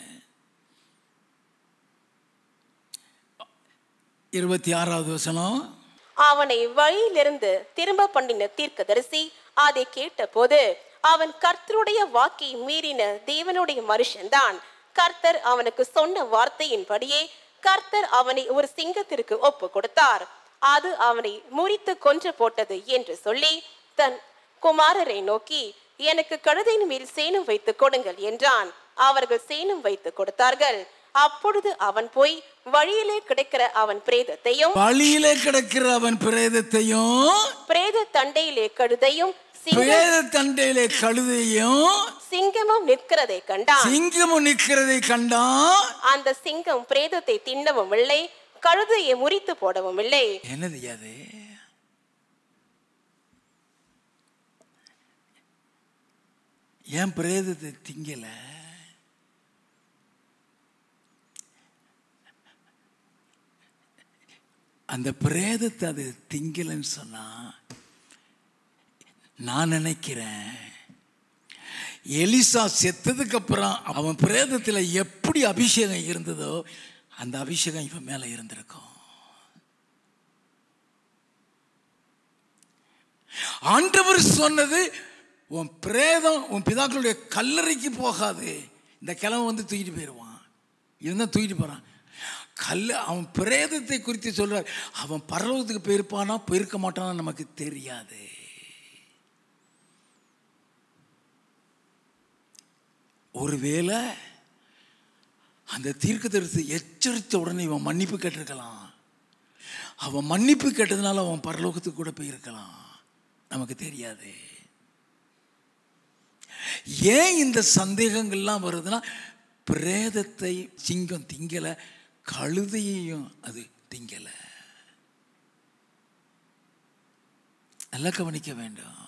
26வது வசனம். அவனை வழியிலிருந்து திரும்ப பண்ணின தீர்க்கதரிசி அதை கேட்ட போது அவன் கர்த்தருடைய வாக்கை மீறின தேவனுடைய மனுஷன்தான். கர்த்தர் அவனுக்கு சொன்ன வார்த்தையின்படியே கர்த்தர் அவனை ஒரு சிங்கத்திற்கு ஒப்பு கொடுத்தார். அது அவனை முறித்து கொன்று போட்டது என்று சொல்லி தன் குமாரரை நோக்கி, எனக்கு கழுதையின் மேல் சேணம் வைத்து கொடுங்கள் என்றான். அவர்கள் சேணம் வைத்து கொடுத்தார்கள். அப்பொழுது அவன் போய் வழியிலே கிடக்கிற அவன் பிரேதத்தையும் பிரேத தண்டையிலே கழுதையும் சிங்கமும் நிற்கிறதை கண்டான். அந்த சிங்கம் பிரேதத்தை தின்னவும் இல்லை, கழுதையை முறித்து போடவும் இல்லை. என்னது அது? ஏன் பிரேதத்தை திங்கல? அந்த பிரேதத்தை அது திங்கலன்னு சொன்னா, நான் நினைக்கிறேன் எலிசா செத்ததுக்கு அப்புறம் அவன் பிரேதத்தில் எப்படி அபிஷேகம் இருந்ததோ அந்த அபிஷேகம் இவன் மேல இருந்திருக்கும். ஆண்டவர் சொன்னது, உன் பிரேதம் உன் பிதாக்களுடைய கல்லறைக்கு போகாது, இந்த கிழமை வந்து தூக்கிட்டு போயிடுவான். இருந்தால் தூக்கிட்டு போறான். அவன் பிரேதத்தை குறித்து சொல்றார். அவன் பரலோகத்துக்கு போயிருப்பானா போயிருக்க மாட்டானா நமக்கு தெரியாது. ஒருவேளை அந்த தீர்க்கதரிசி எச்சரித்த உடனே இவன் மன்னிப்பு கேட்டிருக்கலாம். அவன் மன்னிப்பு கேட்டதுனால அவன் பரலோகத்துக்கு கூட போயிருக்கலாம், நமக்கு தெரியாது. ஏன் இந்த சந்தேகங்கள்லாம் வருதுன்னா, பிரேதத்தை சிங்கம் திங்கல, கழுதையையும் அது திங்கல. நல்லா கவனிக்க வேண்டும்.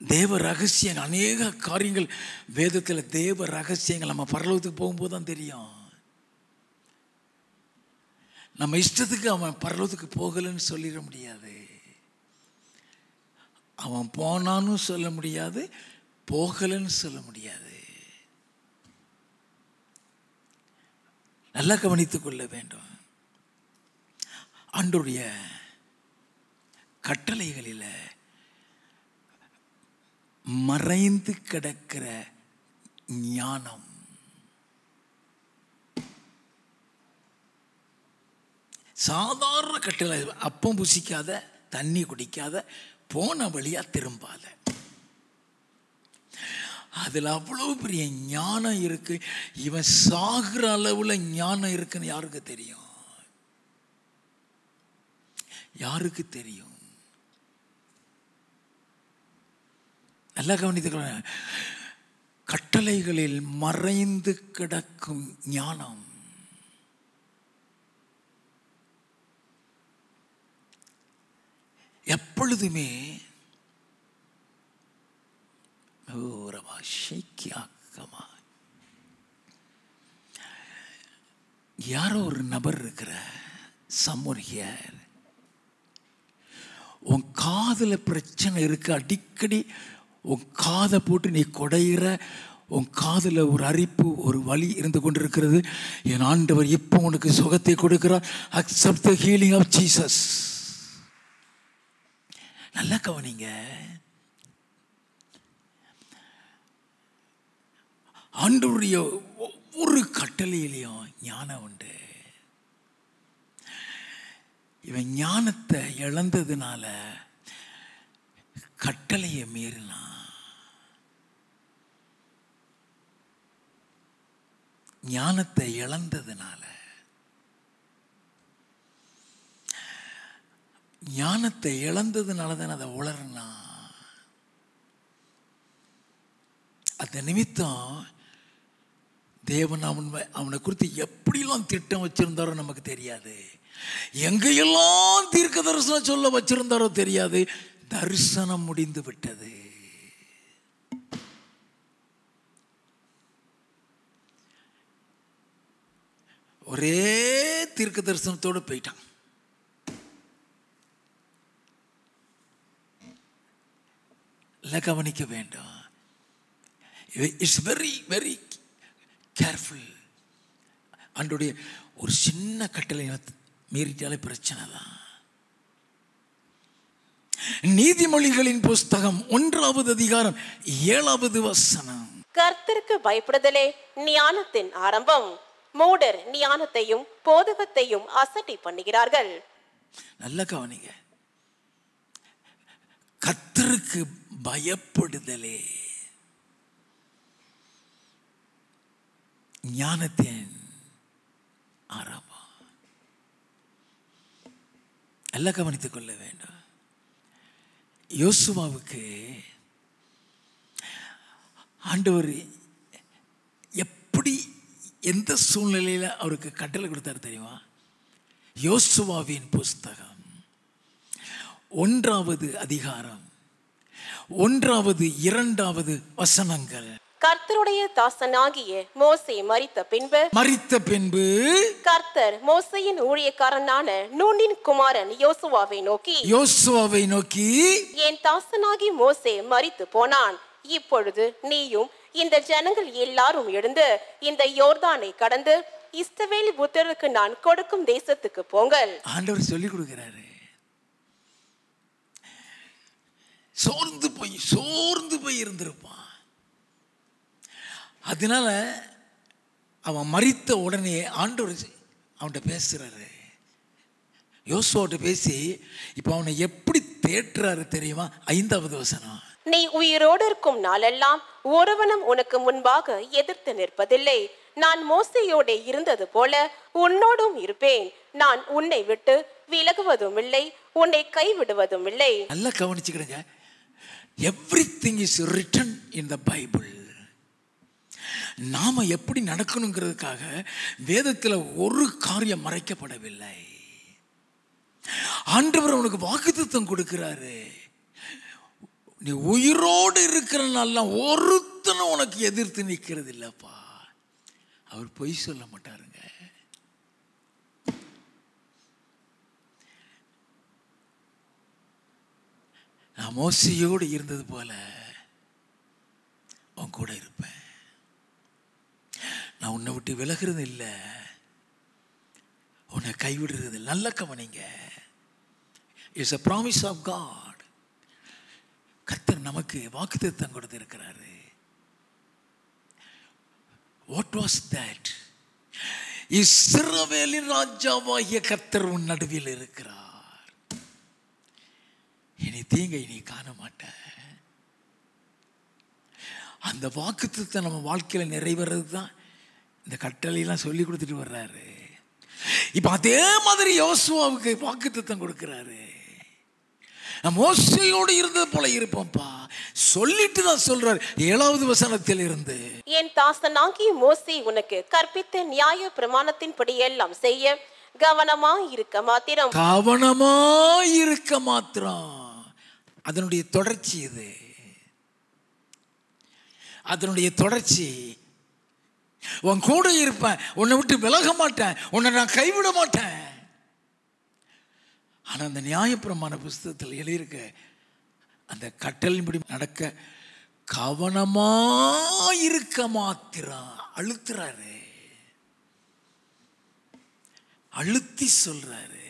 தேவ ரகசியங்கள், அநேக காரியங்கள் வேதத்தில் தேவ ரகசியங்கள் நம்ம பரலோகத்துக்கு போகும்போது தான் தெரியும். நம்ம இஷ்டத்துக்கு அவன் பரலோகத்துக்கு போகலன்னு சொல்லிட முடியாது. அவன் போனான்னு சொல்ல முடியாது, போகலன்னு சொல்ல முடியாது. நல்லா கவனித்துக் கொள்ள வேண்டும். ஆண்டவருடைய கட்டளைகளில் மறைந்து கிடக்கிற ஞானம், சாதாரண கட்டளை, அப்பம் புசிக்காத, தண்ணி குடிக்காத, போன வழியா திரும்பாத, அதுல அவ்வளவு பெரிய ஞானம் இருக்கு. இவன் சாகிற அளவுல ஞானம் இருக்குன்னு யாருக்கு தெரியும்? யாருக்கு தெரியும்? நல்லா கவனித்துக்கலாம். கட்டளைகளில் மறைந்து கிடக்கும் ஞானம். எப்பொழுதுமே யாரோ ஒரு நபர் இருக்கிற சமூகியர், உன் காதுல பிரச்சனை இருக்கு, அடிக்கடி உன் காதை போட்டு நீ கொடையிற, உன் காதில் ஒரு அரிப்பு, ஒரு வலி இருந்து கொண்டிருக்கிறது. என் ஆண்டவர் இப்போ உனக்கு சுகத்தை கொடுக்கிறார். Accept the healing of Jesus. நல்லா கவனிங்க. ஆண்டவருடைய ஒவ்வொரு கட்டளையிலையும் ஞானம் உண்டு. இவன் ஞானத்தை இழந்ததுனால கட்டளையை மீறினான். ஞானத்தை இழந்ததுனால, ஞானத்தை இழந்ததுனால தான் அதை உளறனா. அந்த நிமித்தம் தேவன் அவனை குறித்து எப்படிலாம் திட்டம் வச்சிருந்தாரோ நமக்கு தெரியாது. எங்கெல்லாம் தீர்க்க தரிசனம் சொல்ல வச்சிருந்தாரோ தெரியாது. தரிசனம் முடிந்து விட்டது. ஒரே தீர்க்க தரிசனத்தோடு போயிட்டான். கவனிக்க வேண்டும். It's very very careful. அன்றைய ஒரு சின்ன கட்டளை மீறிட்டாலே பிரச்சனை தான். நீதிமொழிகளின் புஸ்தகம் 1வது அதிகாரம் 7வது வசனம். கர்த்தருக்கு பயப்படுதலே ஞானத்தின் ஆரம்பம். மூடர் ஞானத்தையும் போதகத்தையும் அசட்டை பண்ணுகிறார்கள். நல்ல கவனிங்க. கர்த்தருக்கு பயப்படுதலே ஞானத்தின் ஆரம்பம். எல்லாம் கவனித்துக் கொள்ள வேண்டும். யோசுவாவுக்கு ஆண்டவர் எப்படி எந்த சூழ்நிலையில் அவருக்கு கட்டளை கொடுத்தாரு தெரியுமா? யோசுவாவின் புஸ்தகம் 1வது அதிகாரம் 1வது 2வது வசனங்கள். கர்த்தருடைய தாசனாகிய மோசே மரித்த பின்பு கர்த்தர் மோசேயின் ஊழியக்காரனான நூனின் குமாரன் யோசுவாவை நோக்கி என் தாசனாகி மோசே மரித்து போனான். இப்பொழுது நீயும் இந்த ஜனங்கள் எல்லாரும் எழுந்து இந்த யோர்தானை கடந்து இஸ்ரவேல் புத்திரருக்கு நான் கொடுக்கும் தேசத்துக்கு போங்கள். ஆண்டவர் சொல்லி கொடுக்கிறாரு. சோர்ந்து போய் இருந்திருப்பான். அதனால அவன் மரித்த உடனே ஆண்டவர் அவன்கிட்ட பேசுறாரு. யோசுவாட்ட பேசி இப்ப அவனை எப்படி தேற்றுறாரு தெரியுமா? 5வது வசனம். நீ உயிரோடு இருக்கும் நாளெல்லாம் ஒருவனும் உனக்கு முன்பாக எதிர்த்து நிற்பதில்லை. நான் மோசேயோட இருந்தது போல உன்னோடும் இருப்பேன். நான் உன்னை விட்டு விலகுவதும் இல்லை, உன்னை கைவிடுவதும் இல்லை. நல்லா கவனிச்சுக்கிடுங்க. Everything is written in the Bible. நாம எப்படி நடக்கணுங்கிறதுக்காக வேதத்தில் ஒரு காரியம் மறைக்கப்படவில்லை. ஆண்டவர் உனக்கு வாக்குத்தத்தம் கொடுக்கிறாரு. நீ உயிரோடு இருக்கிறனால ஒருத்தனும் உனக்கு எதிர்த்து நிற்கிறது இல்லப்பா. அவர் பொய் சொல்ல மாட்டாருங்க. நான் மோசையோடு இருந்தது போல உன் கூட இருப்பேன். நான் உன்னை விட்டு விலகிறது இல்லை, உன்னை கைவிடுறது. நல்ல கவனிங்க. It's a promise of God. கர்த்தர் நமக்கு வாக்குத்தத்தம் கொடுத்திருக்கிறாரு. What was that? இஸ்ரவேலின் ராஜாவாகிய கர்த்தர் உன் நடுவில் இருக்கிறார். இனி தீங்கை நீ காண மாட்ட. அந்த வாக்குத்தத்தம் நம்ம வாழ்க்கையில நிறைவேறது தான் இந்த கட்டளையெல்லாம் சொல்லி கொடுத்துட்டு வர்றாரு. இப்ப அதே மாதிரி யோசுவாவுக்கு வாக்குத்தத்தம் கொடுக்கிறாரு. நான் மோசையோடு இருந்தது போல இருப்போம்ப்பா சொல்லிட்டு தான் சொல்றாரு. 7வது வசனத்தில் இருந்து என் தாசனாகிய மோசே உனக்கு கற்பித்த நியாய பிரமாணத்தின்படி எல்லாம் செய்ய கவனமாய் இருக்க மாத்திரம். அதனுடைய தொடர்ச்சி இது. அதனுடைய தொடர்ச்சி. உன் கூட இருப்பேன், உன்னை விட்டு விலக மாட்டேன், உன்னை நான் கைவிட மாட்டேன். ஆனா அந்த நியாயப்பிரமாண புஸ்தகத்தில் எழுதியிருக்க அந்த கட்டளையின்படி நடக்க கவனமா இருக்க மாத்திரம். அழுத்துறாரு, அழுத்தி சொல்றாரு.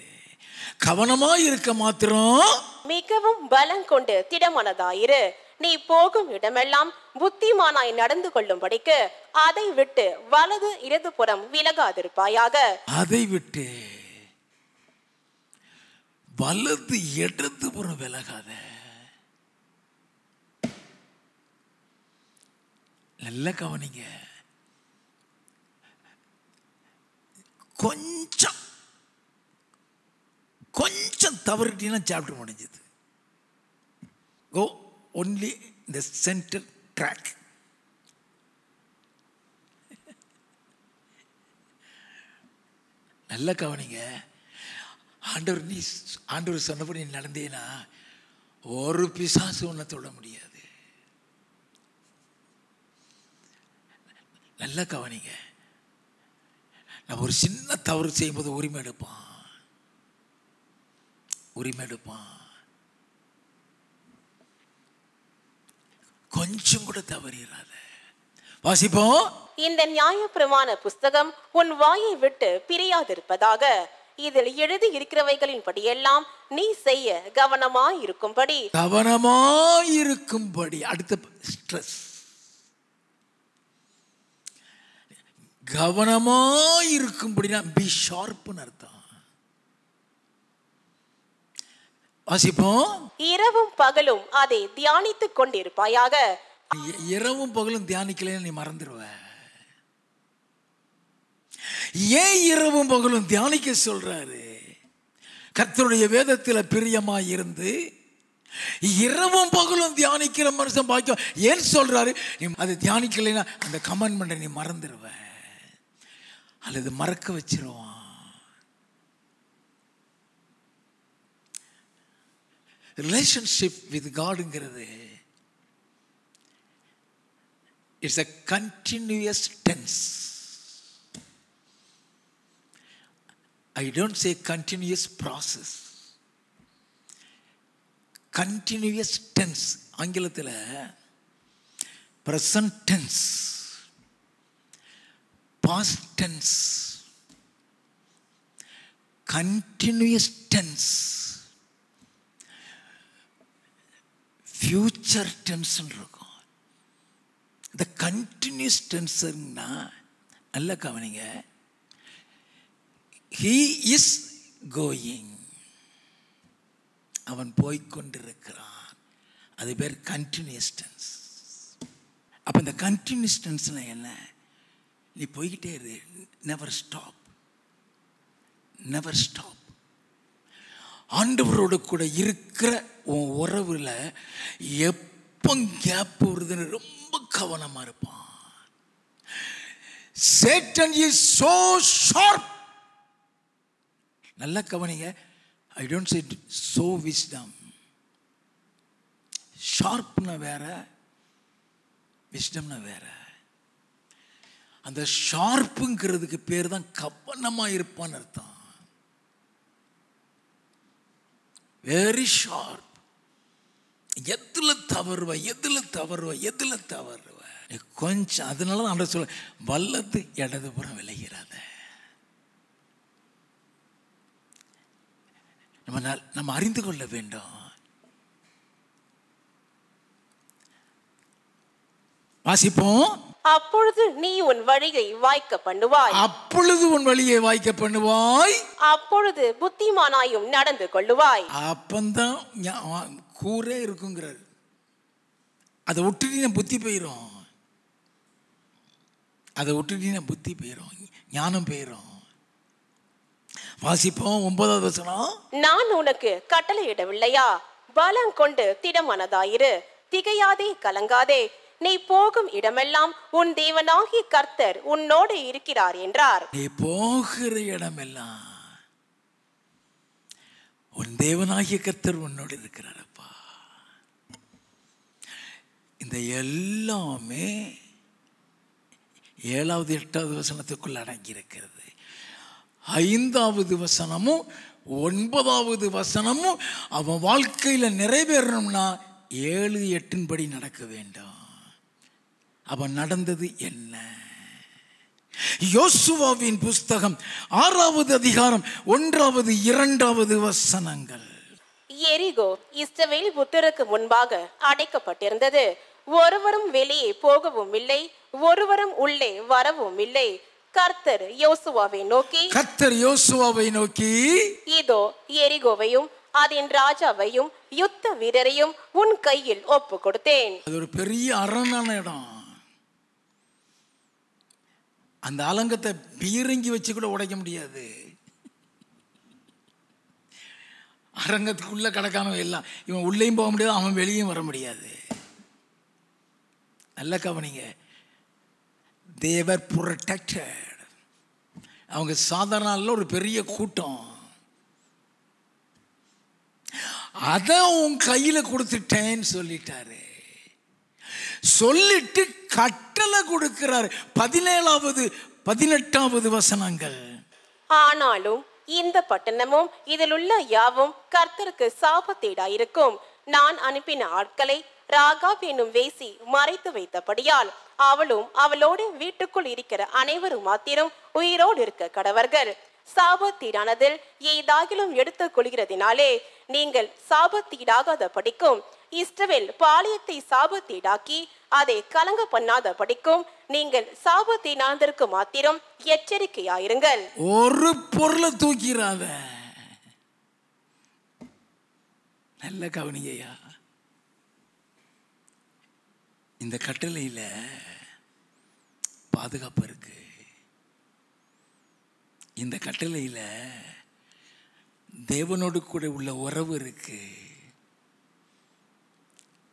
கவனமா இருக்க மாத்திரம். மிகவும் பலம் கொண்டு திடமனதாயிரு. நீ போகும் இடமெல்லாம் புத்திமானாய் நடந்து கொள்ளும்படிக்கு அதை விட்டு வலது இடதுபுறம் விலகாதிருப்பாயாக. அதை விட்டு வலது இடதுபுறம் விலகாத. நல்ல கவனிங்க. தவறிட்டீங்கன்னா சாப்டர் முடிஞ்சது. கோ ஒன்லி இந்த சென்டர் ட்ராக். நல்ல கவனிங்க. ஆண்டவர் சொன்னபடி நீ நடந்தேன்னா ஒரு பிசாசு ஒன்றை தொட முடியாது. நல்ல கவனிங்க. நம்ம ஒரு சின்ன தவறு செய்யும்போது உரிமை எடுப்பான். கொஞ்சம் கூட தவறிடாத. வாசிப்போம். இந்த நியாயப்பிரமாண புஸ்தகம் உன் வாயை விட்டு பிரியாதிருப்பதாக, இதில் எழுதி இருக்கிறவைகளின் படி எல்லாம் நீ செய்ய கவனமாயிருக்கும்படி. அடுத்த ஸ்ட்ரெஸ், கவனமாயிருக்கும்படினா பி ஷார்ப்னு அர்த்தம். வாசிப்போம். இரவும் பகலும் அதை தியானித்துக் கொண்டிருப்பாயாக. இரவும் பகலும் தியானிக்கலைன்னு நீ மறந்துடுவ. ஏன் இரவும் பகலும் தியானிக்க சொல்றாரு? கர்த்தருடைய வேதத்தில் பிரியமாய் இருந்து இரவும் பகலும் தியானிக்கிற மனுஷன் பாக்கியம். ஏன் சொல்றாரு? நீ அதை தியானிக்கலைன்னா அந்த கமெண்ட்மெண்ட்டை நீ மறந்துடுவ அல்லது மறக்க வச்சிருவான். ரிலேஷன்ஷிப் வித் காடுங்கிறது it's a continuous tense. I don't say continuous process. Continuous tense. ஆங்கிலத்தில் present tense, past tense, continuous tense, future tense இருக்கும். இந்த கண்டினியூஸ் டென்ஸ்னா நல்ல கவனிங்க. he is going, அவன் போய்கொண்டிருக்கிறான். அது பேர் கண்டினியூஸ் டென்ஸ். அப்போ இந்த கண்டினியூஸ் டென்ஸ்னா என்ன? நீ போய்கிட்டே இரு. Never stop. ஆண்டவரோடு கூட இருக்கிற உன் உறவுல எப்போ கேப் வருதுன்னு ரொம்ப கவனமா இருப்பான். Satan is so sharp. நல்ல கவனிங்க. I don't say so wisdom. ஷார்ப்னா வேற, விஸ்டம்னா வேற. அந்த ஷார்ப்புங்கிறதுக்கு பேர் தான் கவனமா இருப்பான்னு அர்த்தம். Very sharp. எதுல தவறுவ கொஞ்சம். அதனால தான் சொல்ல வல்லது இடதுபுறம் விளைகிறாத. நம்ம அறிந்து கொள்ள வேண்டும். வாசிப்போம். அப்பொழுது நீ உன் வழியை வாய்க்க பண்ணுவாய். அப்பொழுது புத்திமானாயும் நடந்து கொள்ளுவாய். அப்பந்தான் கூரே இருக்குங்கிறார். அதை விட்டுட்டீங்க புத்தி போயிடும். ஞானம் போயிடும். வாசிப்போம் 9வது வசனம். நான் உனக்கு கட்டளையிடவில்லையா? பலம் கொண்டு திடமனதாயிரு, திகையாதே, கலங்காதே. நீ போகும் இடமெல்லாம் உன் தேவனாகிய கர்த்தர் உன்னோடு இருக்கிறார் என்றார். நீ போகிற இடமெல்லாம் உன் தேவனாகிய கர்த்தர் உன்னோடு இருக்கிறாரப்பா. இந்த எல்லாமே 7வது 8வது வசனத்துக்குள் அடங்கி இருக்கிறது. 5வது வசனமும் 9வது வசனமும் அவன் வாழ்க்கையில நிறைவேறணும்னா 7, 8 படி நடக்க வேண்டும். அவன் நடந்தது என்ன? யோசுவாவின் புஸ்தகம் 6வது அதிகாரம் 1வது 2வது வசனங்கள். எரிகோ இஸ்ரவேல் புத்திரருக்கு முன்பாக அடைக்கப்பட்டிருந்தது. ஒருவரும் வெளியே போகவும் இல்லை, ஒருவரும் உள்ளே வரவும் இல்லை. கர்த்தர் யோசுவாவை நோக்கி இதோ எரிகோவையும் அதன் ராஜாவையும் யுத்த வீரரையும் உன் கையில் ஒப்பு கொடுத்தேன். அது ஒரு பெரிய அரணான இடம். அந்த அலங்கத்தை பீரங்கி வச்சு கூட உடைக்க முடியாது. அரங்கத்துக்குள்ளே கிடக்காம எல்லாம் இவன் உள்ளேயும் போக முடியாது, அவன் வெளியும் வர முடியாது. நல்ல கவனிங்க, தேவர் புரொடெக்டட். அவங்க சாதாரண ஒரு பெரிய கூட்டம், அதை உன் கையில் கொடுத்துட்டேன்னு சொல்லிட்டாரு. சொல்லிட்டு கட்டளை கொடுக்கிறார். 17வது 18வது வசனங்கள். ஆனாலும் இந்த பட்டணமும் இதில் உள்ள யாவும் கர்த்தருக்கு சாபத்தீடாயிருக்கும். நான் அனுப்பின ஆட்களை ராகாப் என்னும் வேசி மறைத்து வைத்தபடியால் அவளும் அவளோடு வீட்டுக்குள் இருக்கிற அனைவரும் மாத்திரம் உயிரோடு இருக்க கடவர்கள். சாபத்தீடானதில் ஏதாகிலும் எடுத்துக் கொள்கிறதினாலே நீங்கள் சாபத்தீடாகாத படிக்கும் இஸ்ரவேல் பாளையத்தை சாபத்தீடாக்கி அதை கலங்க பண்ணாத படிக்கும் நீங்கள் சாபத்தீடானதற்கு மாத்திரம் எச்சரிக்கையாயிருங்கள். ஒரு பொருளை தூக்கிறாத. நல்ல கவனிங்கய்யா, இந்த கட்டளையில பாதுகாப்பு இருக்கு. இந்த கட்டளையில தேவனோடு கூட உள்ள உறவு இருக்கு.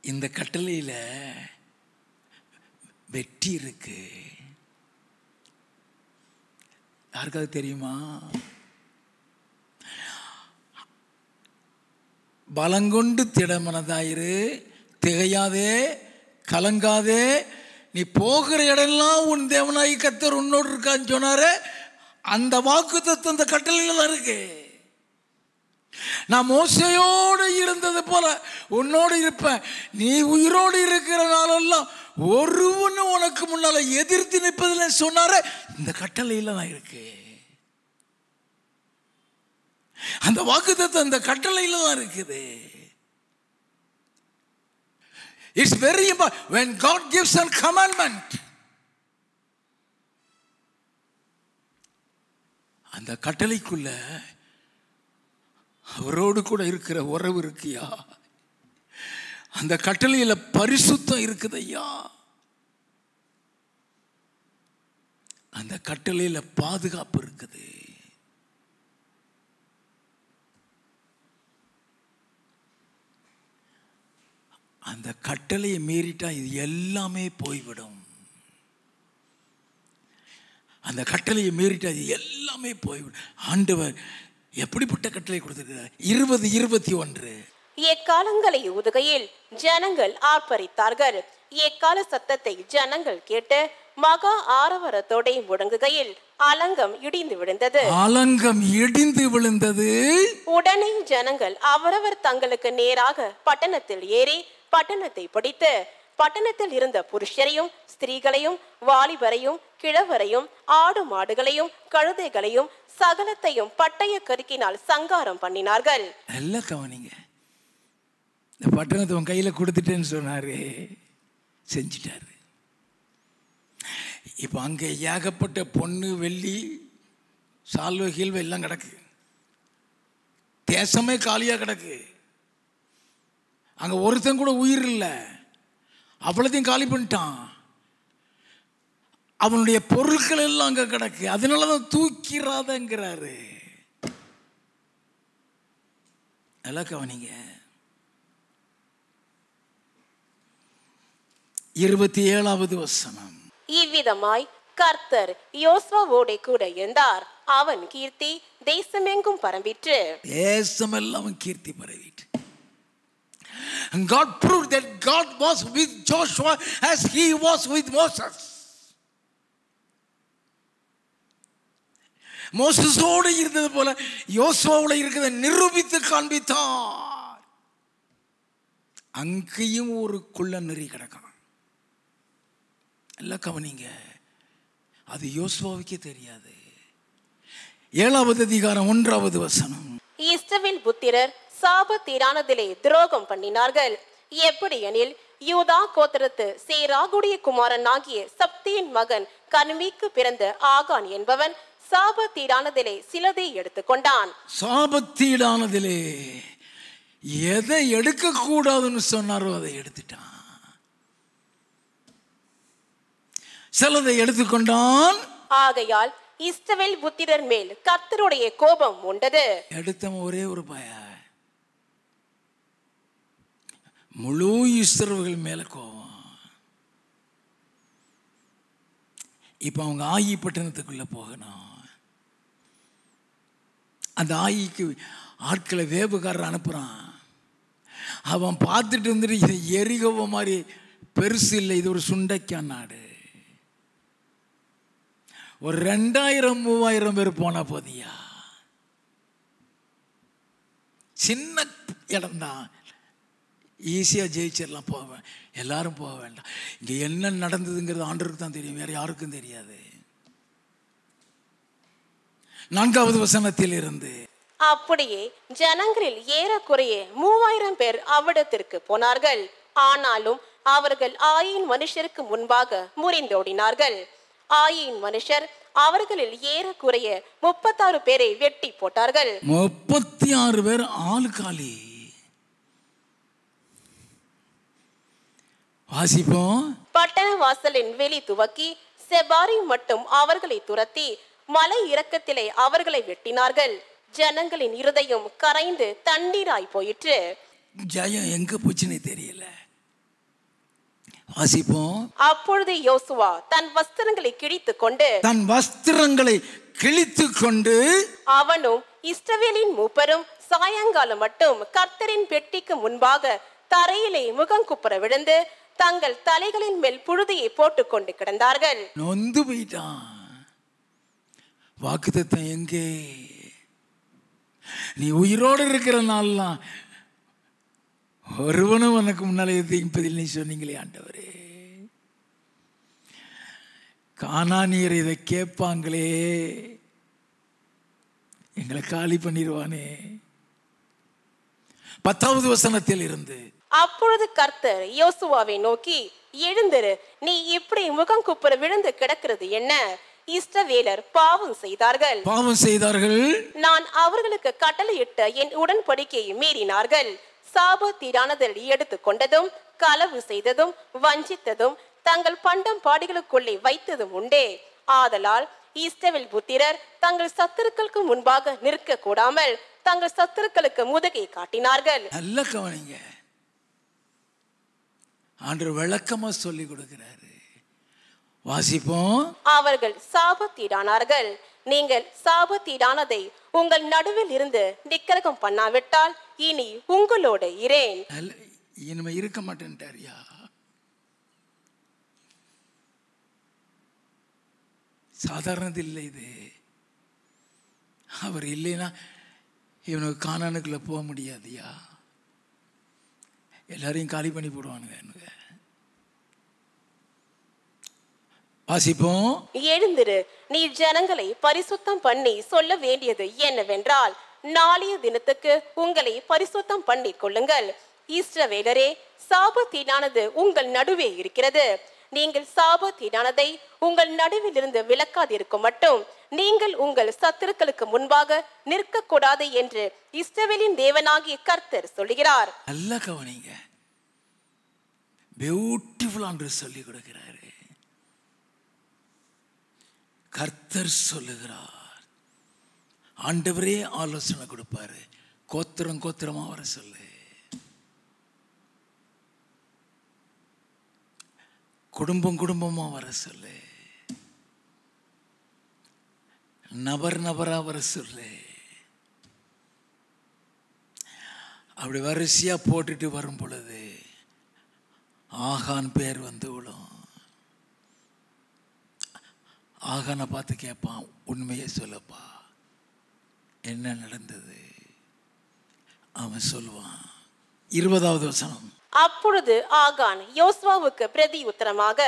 இந்த கட்டளையில வெற்றி இருக்கு. யாருக்காவது தெரியுமா? பலங்கொண்டு திடமனதாயிரு, திகையாதே, கலங்காதே, நீ போகிற இடம்லாம் உன் தேவனாய் கர்த்தர் உன்னோடு இருக்கான்னு சொன்னாரு. அந்த வாக்குத்தத்தம் அந்த கட்டளையில இருக்கு. நான் மோசையோடு இருந்தது போல உன்னோடு இருப்பேன். நீ உயிரோடு இருக்கிற நாளெல்லாம் ஒருவனும் உனக்கு முன்னால எதிர்த்து நிற்பதில்லை சொன்னார. இந்த கட்டளையில தான் இருக்கு. அந்த வாக்குத்தத்தம் அந்த கட்டளையில தான் இருக்குது. It's very important when God gives a commandment. அந்த கட்டளைக்குள்ள அவரோடு கூட இருக்கிற உறவு இருக்கியா? அந்த கட்டளையில பரிசுத்தம் இருக்குது ஐயா. அந்த கட்டளையில பாதுகாப்பு இருக்குது. அந்த கட்டளையை மீறிட்டா இது எல்லாமே போய்விடும். அந்த கட்டளையை மீறிட்டா இது எல்லாமே போய்விடும். ஆண்டவர் எப்படிப்பட்ட கட்டளை கொடுத்திருக்கிறார்? 20:21. எக்காலங்களை ஊதுகையில் ஜனங்கள் ஆர்ப்பரித்தார்கள். எக்கால சத்தத்தை ஜனங்கள் கேட்டு மகா ஆரவரத்தோட முழங்குகையில் அலங்கம் இடிந்து விழுந்தது. அலங்கம் இடிந்து விழுந்தது. உடனே ஜனங்கள் அவரவர் தங்களுக்கு நேராக பட்டணத்தில் ஏறி பட்டணத்தை பிடித்து பட்டணத்தில் இருந்த புருஷரையும் ஸ்திரீகளையும் வாலிபரையும் கிழவரையும் ஆடு மாடுகளையும் கழுதைகளையும் சகலத்தையும் பட்டய கருக்கினால் சங்காரம் பண்ணினார்கள். நல்லா கவனிங்க, இந்த பட்டணத்தை உன் கையில கொடுத்துட்டேன்னு சொன்னாரு, செஞ்சிட்டாரு. இப்ப அங்க ஏகப்பட்ட பொண்ணு வெள்ளி சால்வை கீழ்வை எல்லாம் கிடக்கு. தேசமே காலியா கிடக்கு. அங்க ஒருத்தன் கூட உயிர் இல்லை. அவ்வளோத்தையும் காலி பண்ணிட்டான். அவனுடைய பொருட்கள் எல்லாம் அங்க கிடக்கு. அதனாலதான் தூக்கிறாதங்கிறாரு. நல்லா கவனிங்க. 27வது வசனம். இவ்விதமாய் கர்த்தர் யோசுவாவோட கூட இருந்தார். அவன் கீர்த்தி தேசமெங்கும் பரம்பிற்று. தேசமெல்லாம் அவன் கீர்த்தி பரவிட்டு. And God proved that God was with Joshua as he was with Moses. மோசஸோடு இருந்தது போல யோசுவாவோட இருக்கிறத நிரூபித்து காண்பித்தார். அங்கேயும் ஒரு குள்ள நெறி கிடக்கும். எல்லாம் கவனிங்க, அது யோசுவாவுக்கே தெரியாது. 7வது அதிகாரம் 1வது வசனம். இஸ்ரவேல் புத்திரர் சாபத்தீடானதிலே துரோகம் பண்ணினார்கள். எப்படி எனில் யூதா கோத்திரத்து சேராகுடைய குமாரன் ஆகிய சப்தியின் மகன் கர்மீக்கு பிறந்த ஆகான் என்பவன் சாபத்தீடானதிலே சிலதை எடுத்துக்கொண்டான். சாபத்தீடானதிலே எதை எடுக்க கூடாதுன்னு சொன்னாரோ அதை எடுத்துட்டான். சிலதை எடுத்துக்கொண்டான். ஆகையால் இஸ்ரவேல் புத்திரர் மேல் கர்த்தருடைய கோபம் உண்டது. எடுத்தவன் ஒரே ஒரு பய, முழு இஸ்ரவேல் மேல கோபம். இப்போ அவங்க ஆயி பட்டணத்துக்குள்ள போகணும். அந்த ஆயிக்கு ஆட்களை வேவுகாரர் அனுப்புகிறான். அவன் பார்த்துட்டு இருந்துட்டு இது எரிகோவ மாதிரி பெருசு இல்லை, இது ஒரு சுண்டைக்காய் நாடு, ஒரு 2000-3000 பேர் போனா போதியா, சின்ன இடம்தான், ஈஸியாக ஜெயிச்சிடலாம், போவேன், எல்லாரும் போக வேண்டாம். இங்கே என்ன நடந்ததுங்கிறது ஆண்டவருக்கு தான் தெரியும், வேற யாருக்கும் தெரியாது. 4வது வசனத்தில் இருந்து, அப்படியே ஜனங்களில் ஏறக்குறைய 3000 பேர் அவ்விடத்திற்கு போனார்கள். ஆனாலும் அவர்கள் ஆயின் மனுஷருக்கு முன்பாக முறிந்தோடினார்கள். ஆயின் மனுஷர் அவர்களில் ஏறக்குறைய 36 பேரை வெட்டி போட்டார்கள். 36 பேர் ஆளுக்காலி. வாசிப்போம். பட்டண வாசலின் வெளி துவக்கி செபாரி மட்டும் அவர்களை துரத்தி மலை இறக்கத்திலே அவர்களை வெட்டினார்கள். ஜனங்களின் இருதயம் கரைந்து தண்ணீராய் போயிற்று. ஜெயம் எங்க போச்சுன்னு தெரியல. வாசிப்போம். அப்பொழுது யோசுவா தன் வஸ்திரங்களை கிழித்துக் கொண்டு அவனும் இஸ்ரவேலின் மூப்பரும் சாயங்காலம் மட்டும் கர்த்தரின் பெட்டிக்கு முன்பாக தரையிலே முகங்குப்புற விழுந்து தங்கள் தலைகளின் மேல் புழுதியை போட்டுக் கொண்டு கிடந்தார்கள். நொந்து போயிட்டான். வாக்குத்தத்தம் எங்கே? நீ உயிரோடு இருக்கிற நாள்லாம் ஒருவனும் உனக்கு முன்னாலே தீர்ப்பதில் நீ சொன்னீங்களே ஆண்டவரே. கானானியர் இதை கேட்பாங்களே, எங்களை காலி பண்ணிடுவானே. 10வது வசனத்தில் இருந்து, அப்பொழுது கர்த்தர் யோசுவாவை நோக்கி, எழுந்திரு, நீ இப்படி முகம் குப்புற விழுந்து கிடக்கிறது என்ன? இஸ்ரவேலர் பாவம் செய்தார்கள். நான் அவர்களுக்கு கட்டளையிட்ட என் உடன்படிக்கையை மீறினார்கள். சாபத்தீடானதை எடுத்துக் கொண்டதும் களவு செய்ததும் வஞ்சித்ததும் தங்கள் பண்டம் பாடிகளுக்குள்ளே வைத்ததும் உண்டே. ஆதலால் இஸ்ரவேல் புத்திரர் தங்கள் சத்துருக்களுக்கு முன்பாக நிற்க கூடாமல் தங்கள் சத்துருக்களுக்கு முதுகை காட்டினார்கள். நல்ல கவனிங்க, ஆண்டவர் விளக்கமா சொல்லி கொடுக்கிறாரு. வாசிப்போம். அவர்கள் சாபத்தீடானார்கள். நீங்கள் சாபத்தீடானதை உங்கள் நடுவில் இருந்து நிக்கிரகம் பண்ணாவிட்டால் இனி உங்களோட இரேன். இனிமே இருக்க மாட்டேன்ட்டாரியா. சாதாரணது இல்லை இது. அவர் இல்லைன்னா இவனுக்கு கானானுக்குள்ள போக முடியாதுயா. எல்லாரையும் காலி பண்ணி போடுவானுங்க. வாசிப்போம். எழுந்திரு, நீ ஜனங்களை பரிசுத்தம் பண்ணி சொல்ல வேண்டியது என்னவென்றால், நாளைய தினத்துக்கு உங்களை பரிசுத்தம் பண்ணி கொள்ளுங்கள். இஸ்ரவேலரே, சாபத்தீடானது உங்கள் நடுவே இருக்கிறது. நீங்கள் சாபத்தீடானதை உங்கள் நடுவில் இருந்து விலக்காதிருக்கும் மட்டும் நீங்கள் உங்கள் சத்துருக்களுக்கு முன்பாக நிற்க கூடாது என்று இஸ்ரவேலின் தேவனாகிய கர்த்தர் சொல்லுகிறார். நல்ல கவனிங்க, பியூட்டிஃபுல் என்று சொல்லி கொடுக்கிறாரு. கர்த்தர் சொல்லுகிறார். ஆண்டவரே ஆலோசனை கொடுப்பாரு. கோத்திரம் கோத்திரமா வர சொல்லு, குடும்பம் குடும்பமா வர சொல்லு, நபர் நபரா வர சொல்லு. அப்படி வரிசையா போட்டுட்டு வரும் பொழுது ஆகான் பேர் வந்து விடும். ஆகானை பார்த்து கேட்பான், உண்மையை சொல்லப்பா, என்ன நடந்தது? அவன் சொல்லுவான். 20வது வசனம். அப்பொழுது ஆகான் யோசுவாவுக்கு பிரதி உத்தரமாக,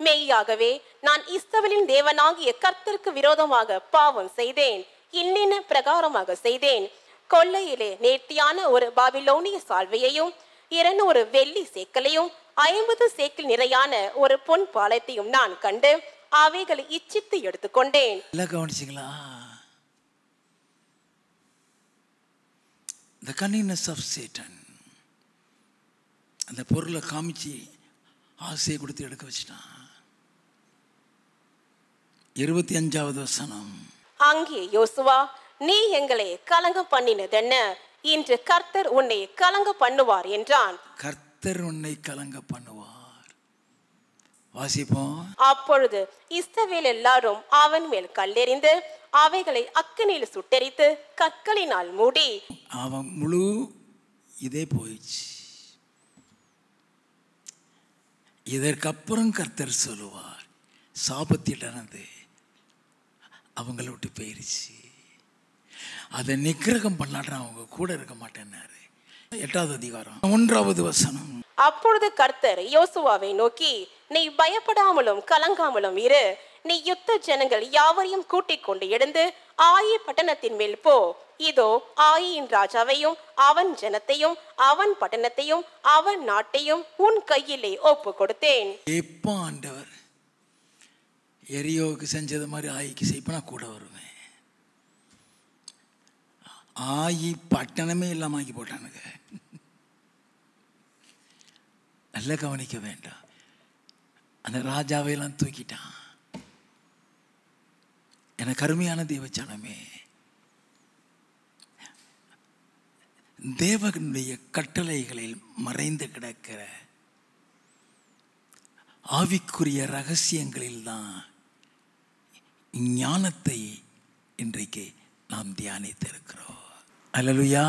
மெய்யாகவே நான் இஸ்ரவேலின் தேவனாகிய கர்த்தருக்கு விரோதமாக பாவம் செய்தேன். இன்னின்ன பிரகாரமாக செய்தேன். கொள்ளையிலே நேர்த்தியான ஒரு பாபிலோனிய சால்வையையும் 200 வெள்ளி சேக்கலையும் 50 சேக்கில் நிறையான ஒரு பொன் பாலத்தையும் நான் கண்டு அவைகளை இச்சித்து எடுத்துக்கொண்டேன். கவனிச்சிங்களா? The cunningness of Satan. அந்த பொருளை காமிச்சு ஆசையை கொடுத்து எடுக்க வச்சிட்டான். 25வது வசனம். அங்கே யோசுவா, நீ எங்களை கலங்க பண்ணினதென்ன? இன்று கர்த்தர் உன்னை கலங்க பண்ணுவார் என்றான். கர்த்தர் கர்த்தர் உன்னை கலங்க பண்ணுவார். வாசிப்போம். அப்பொழுது இஸ்ரவேல் எல்லாரும் அவன் மேல் கல்லெறிந்து அவைகளை அக்கினியில் சுட்டெரித்து கற்களினால் மூடி. அவன் முழு இதே போயிடுச்சு. இதற்கப்புறம் கர்த்தர் சொல்லுவார், சாபத்திலிருந்து அவங்கள விட்டு போயிருச்சு. அதை நிக்கிரகம் பண்ணாட்ட அவங்க கூட இருக்க மாட்டேன்னாரு. 8வது அதிகாரம் 1வது வசனம். அப்பொழுது கர்த்தர் யோசுவாவை நோக்கி, நீ பயப்படாமலும் கலங்காமலும் இரு. நீ யுத்த ஜனங்கள் யாவரையும் கூட்டிக் கொண்டு எழுந்து ஆயி பட்டணத்தின் மேல் போ. இதோ ஆயின் ராஜாவையும் அவன் ஜனத்தையும் அவன் பட்டணத்தையும் அவன் நாட்டையும் உன் கையிலே ஒப்பு கொடுத்தேன். எப்போ ஆண்டவர் எரியோவுக்கு செஞ்சது மாதிரி ஆயிக்கு செய்ப்பனா கூட வருவேன். ஆயி பட்டணமே இல்லாம ஆக்கி போட்டானுங்க. நல்ல கவனிக்க வேண்டாம். அந்த ராஜாவையெல்லாம் தூக்கிட்டான். எனக்கு அருமையான தேவச்சனமே, தேவனுடைய கட்டளைகளில் மறைந்து கிடக்கிற ஆவிக்குரிய ரகசியங்களில் தான் ஞானத்தை இன்றைக்கு நாம் தியானித்திருக்கிறோம். அல்லேலூயா.